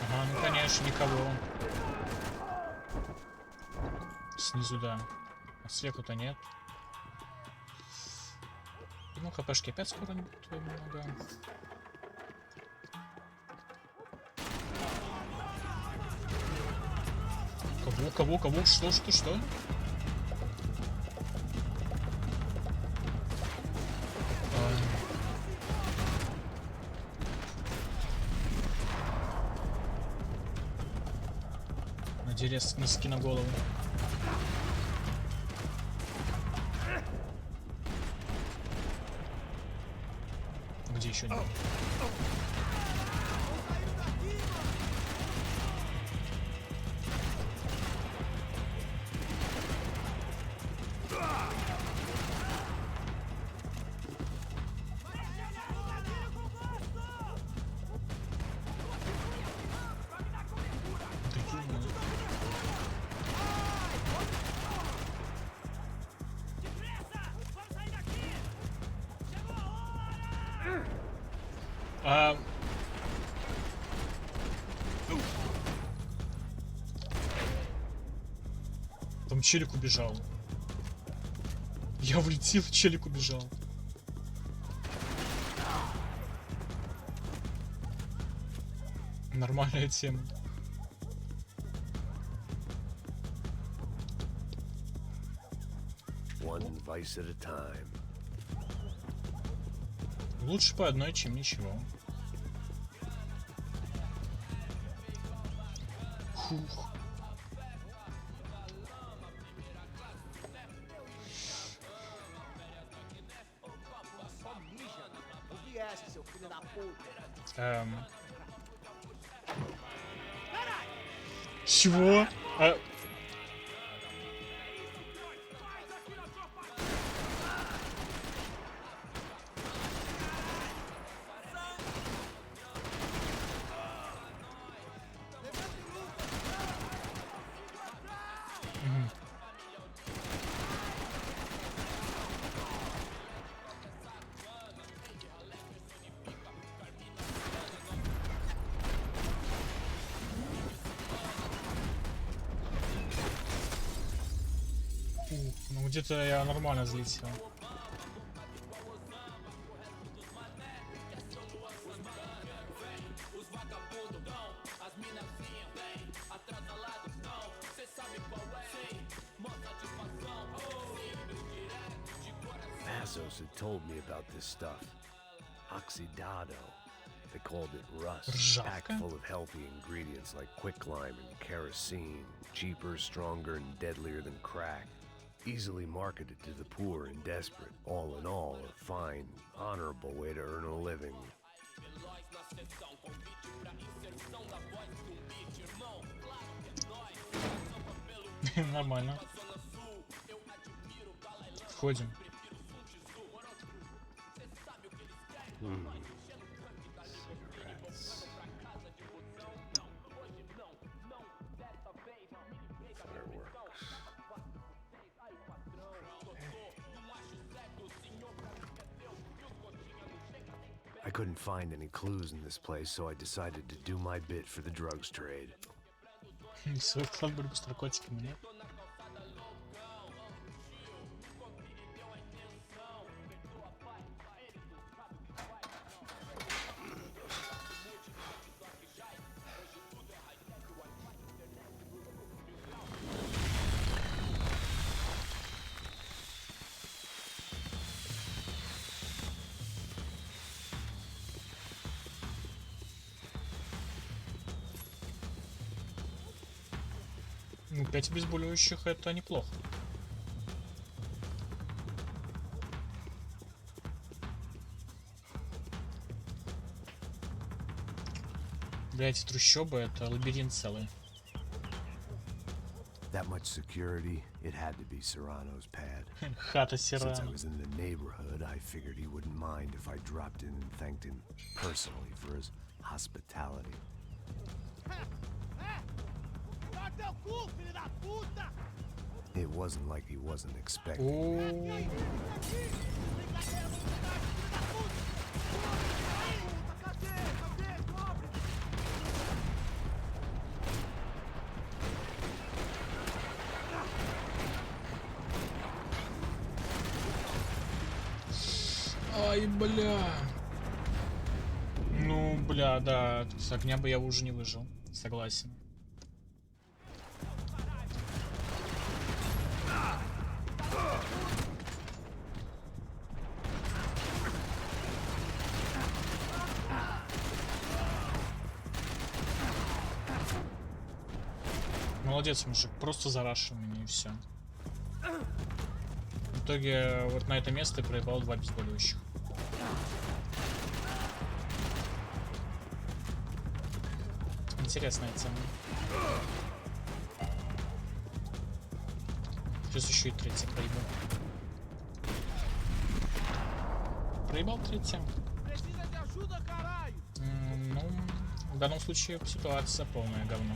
Ага, ну конечно, никого. Снизу, да. А сверху-то нет. Ну, хпшки опять скоро не будет много. Кого? Что? Надеюсь, носки на голову. Где еще нет? Там челик убежал. Я влетел, челик убежал. Нормальная тема. One vice at a time. Лучше по одной, чем ничего. Фух. Чего? Ну где-то я нормально взлетел. Vassos had told me about this stuff. Oxidado. They called it rust. Ржавка? Packed full of healthy ingredients like quicklime and kerosene. Cheaper, stronger, and deadlier than crack. Easily marketed to the poor and desperate. All in all, a fine, honorable way to earn a living. Нормально. Входим. I couldn't find any clues in this place, so I decided to do my bit for the drugs trade. Свой вклад в борьбу с наркотиками, нет? Ну, 5 обезболивающих — это неплохо. Блять, трущобы — это лабиринт целый. That much security, it had to be Serrano's pad. Хата Since I Serrano. was in the neighborhood, I figured he wouldn't mind if I dropped in and thanked him personally for his hospitality. It wasn't like he wasn't expecting me. Ай, бля. Ну, бля, да, с огня бы я уже не выжил. Согласен. Молодец, мужик, просто зарашил меня и все. В итоге вот на это место я проебал 2 обезболивающих. Интересная тема. Плюс еще и третья проебал. Проебал третья. Ну, в данном случае ситуация полное говно.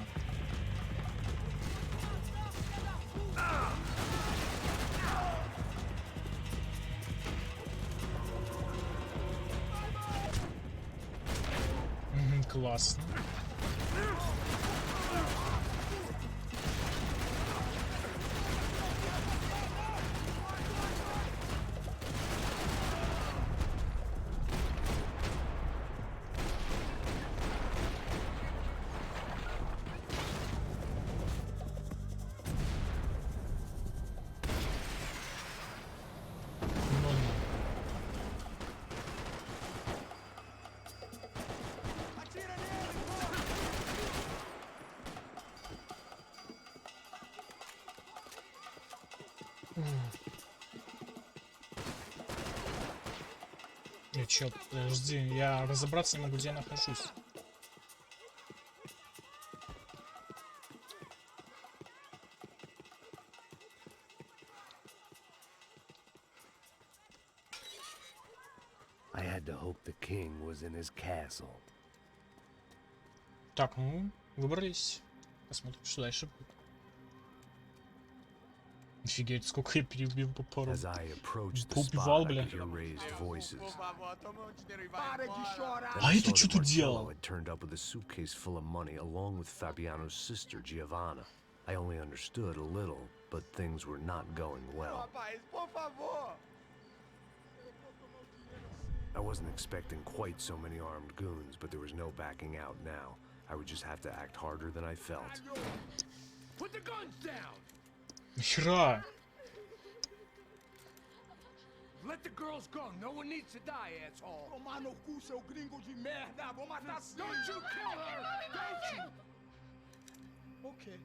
Классно. Чё, подожди, я разобраться не могу, где я нахожусь. I had to hope the king was in his castle. Так, ну, выбрались. Посмотрим, что дальше будет. Офигеть, сколько я перебил по пару. As I approached the Поубивал, spot, I бля. could hear raised voices. А это что тут делал? Had turned up with a suitcase full of money, along with Fabiano's sister, Giovanna. I only understood a little, but things were not going well. I wasn't expecting quite so many armed goons, but there was no backing out now. I would just have to act harder than I felt. Put the guns down! Нихера! Let the girls go. No one needs to die, asshole. Tomar no cu, seu gringo de merda! Vou matar sim! Don't you kill her! Don't you? Ok.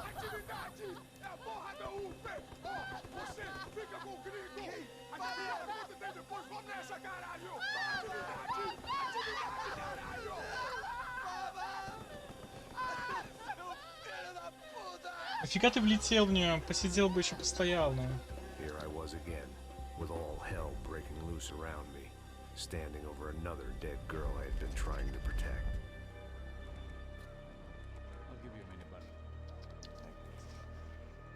Atividade! É a porra da UP! Ó, você fica com o gringo! Adivinha quanto tem depois? Vamos nessa, caralho! Atividade! Atividade, caralho! Нафига ты влетел в нее? Посидел бы еще постоял, ну. Here I was again, with all hell breaking loose around me, standing over another dead girl I had been trying to protect. I'll give you a minute, buddy.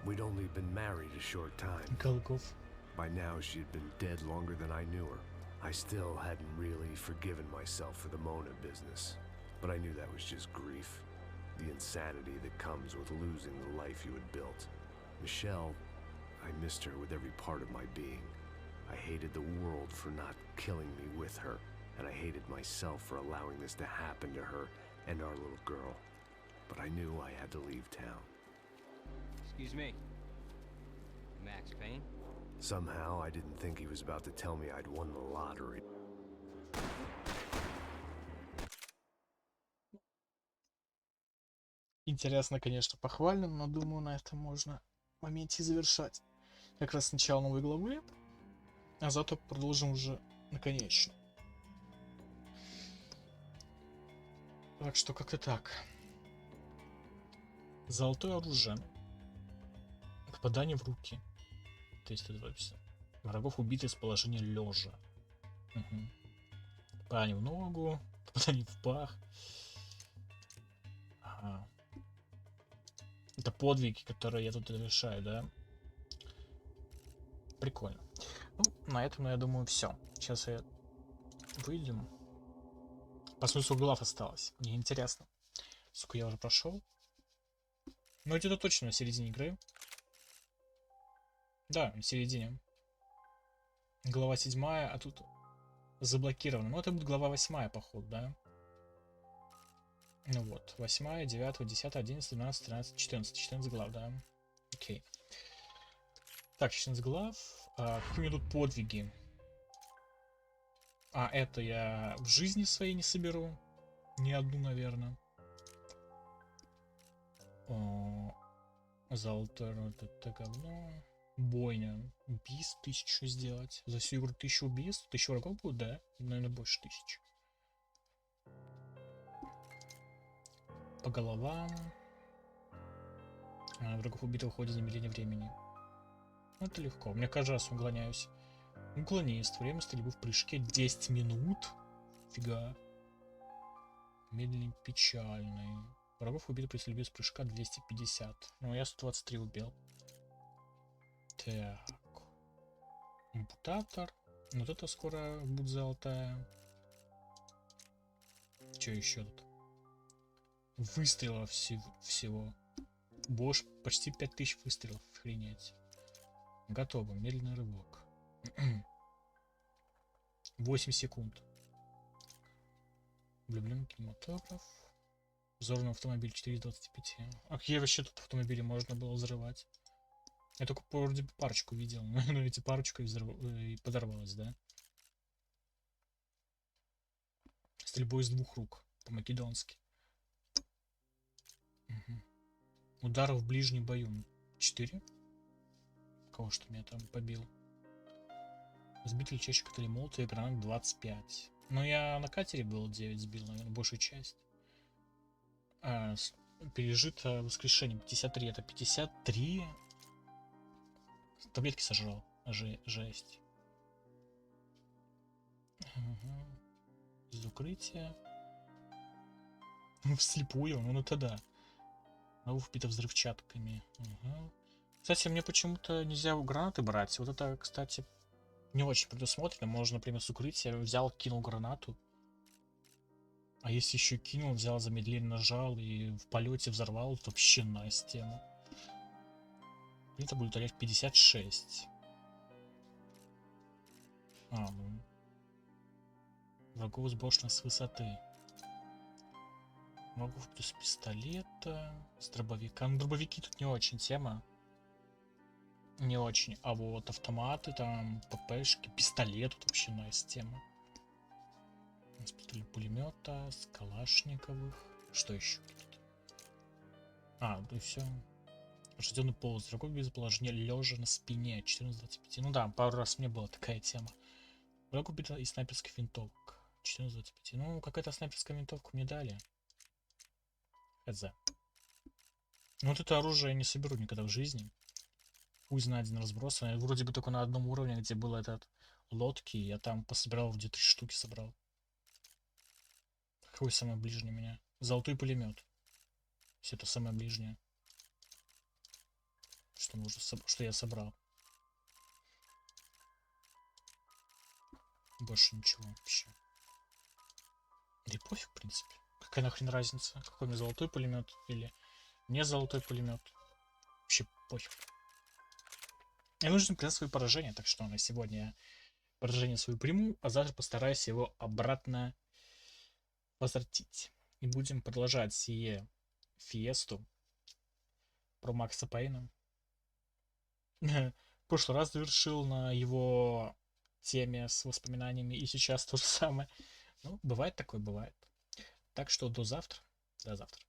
We'd only been married a short time. Голгоф. By now, she had been dead longer than I knew her. I still hadn't really forgiven myself for the Mona business, but I knew that was just grief. The insanity that comes with losing the life you had built. Michelle, I missed her with every part of my being. I hated the world for not killing me with her, and I hated myself for allowing this to happen to her and our little girl. But I knew I had to leave town. Excuse me. Max Payne? Somehow, I didn't think he was about to tell me I'd won the lottery. Интересно, конечно, похвально, но думаю, на этом можно в моменте завершать. Как раз сначала новой главы, а зато продолжим уже наконечно. Так что как-то так. Золотое оружие. Попадание в руки. 320. Врагов убиты с положения лежа. Угу. Попадание в ногу. Попадание в пах. Ага. Это подвиги, которые я тут решаю, да? Прикольно. Ну, на этом, я думаю, все. Сейчас выйдем. Посмотрим, сколько глав осталось. Мне интересно. Сколько я уже прошел. Ну, где-то точно на середине игры. Да, в середине. Глава 7, а тут заблокировано. Ну, это будет глава 8, походу, да? Ну вот, 8, 9, 10, 11, 12, 13, 14. 14 глав, да? Окей. Так, 14 глав. Какие у меня тут подвиги? А, это я в жизни своей не соберу. Ни одну, наверное. Золото, это говно. Бойня. Убийств 1000 сделать. За всю игру 1000 убийств. 1000 врагов будет, да? Наверное, больше 1000. По головам. Врагов убитых уходит замедление времени. Это легко. Мне каждый раз уклоняюсь. Уклонист. Время стрельбы в прыжке 10 минут. Фига. Медленный, печальный. Врагов убитых при стрельбе с прыжка 250. Ну, я 123 убил. Так. Ампутатор. Вот это скоро будет золотая. Что еще тут? Выстрелов всего. Бош, почти 5000 выстрелов. Охренеть. Готово. Медленный рывок. 8 секунд. Влюбленный кинематограф. Взорванный автомобиль 425. А какие вообще тут автомобили можно было взрывать? Я только вроде бы парочку видел. Но эти парочку и подорвалась, да? Стрельбой из 2 рук. По-македонски. Угу. Удар в ближнем бою. 4. Кого что меня там побил? Сбить летящий коктейль молота и гранат 25. Ну, я на катере был 9 сбил, наверное, большую часть. Пережито воскрешение 53. Это 53. Таблетки сожрал. Жесть. Угу. Из укрытия. Вслепую, ну это да. Наука вбита взрывчатками. Угу. Кстати, мне почему-то нельзя гранаты брать. Вот это, кстати, не очень предусмотрено. Можно, например, с укрытия взял, кинул гранату. А если еще кинул, взял замедление, нажал и в полете взорвал, то вообще найс тема. Это будет олег 56. Ну. Врагов сброшено с высоты. Врагов плюс пистолета. С дробовика. Ну, дробовики тут не очень тема. Не очень. А вот автоматы, там, ППшки, пистолет тут вообще найс тема. С пулемета, с калашниковых. Что еще тут? Да и все. Рожденный полос. Врагов без положения лежа на спине. 14-25. Ну да, пару раз мне была такая тема. Враг убит из снайперских винтовок. 14-25. Ну, какая-то снайперская винтовка мне дали. Хз. Ну, вот это оружие я не соберу никогда в жизни. Пусть на один разброс. Вроде бы только на одном уровне, где был этот лодки. Я там пособирал, где 3 штуки собрал. Какой самый ближний у меня? Золотой пулемет. Все это самое ближнее. Что я собрал. Больше ничего вообще. Да и пофиг, в принципе. Какая нахрен разница? Какой мне золотой пулемет или не золотой пулемет? Вообще пофиг. Мне нужно показать свои поражения, так что на сегодня я поражение свое приму, а завтра постараюсь его обратно возвратить. И будем продолжать сие фиесту про Макса Пейна. В прошлый раз завершил на его теме с воспоминаниями, и сейчас то же самое. Ну, бывает такое, бывает. Так что до завтра. До завтра.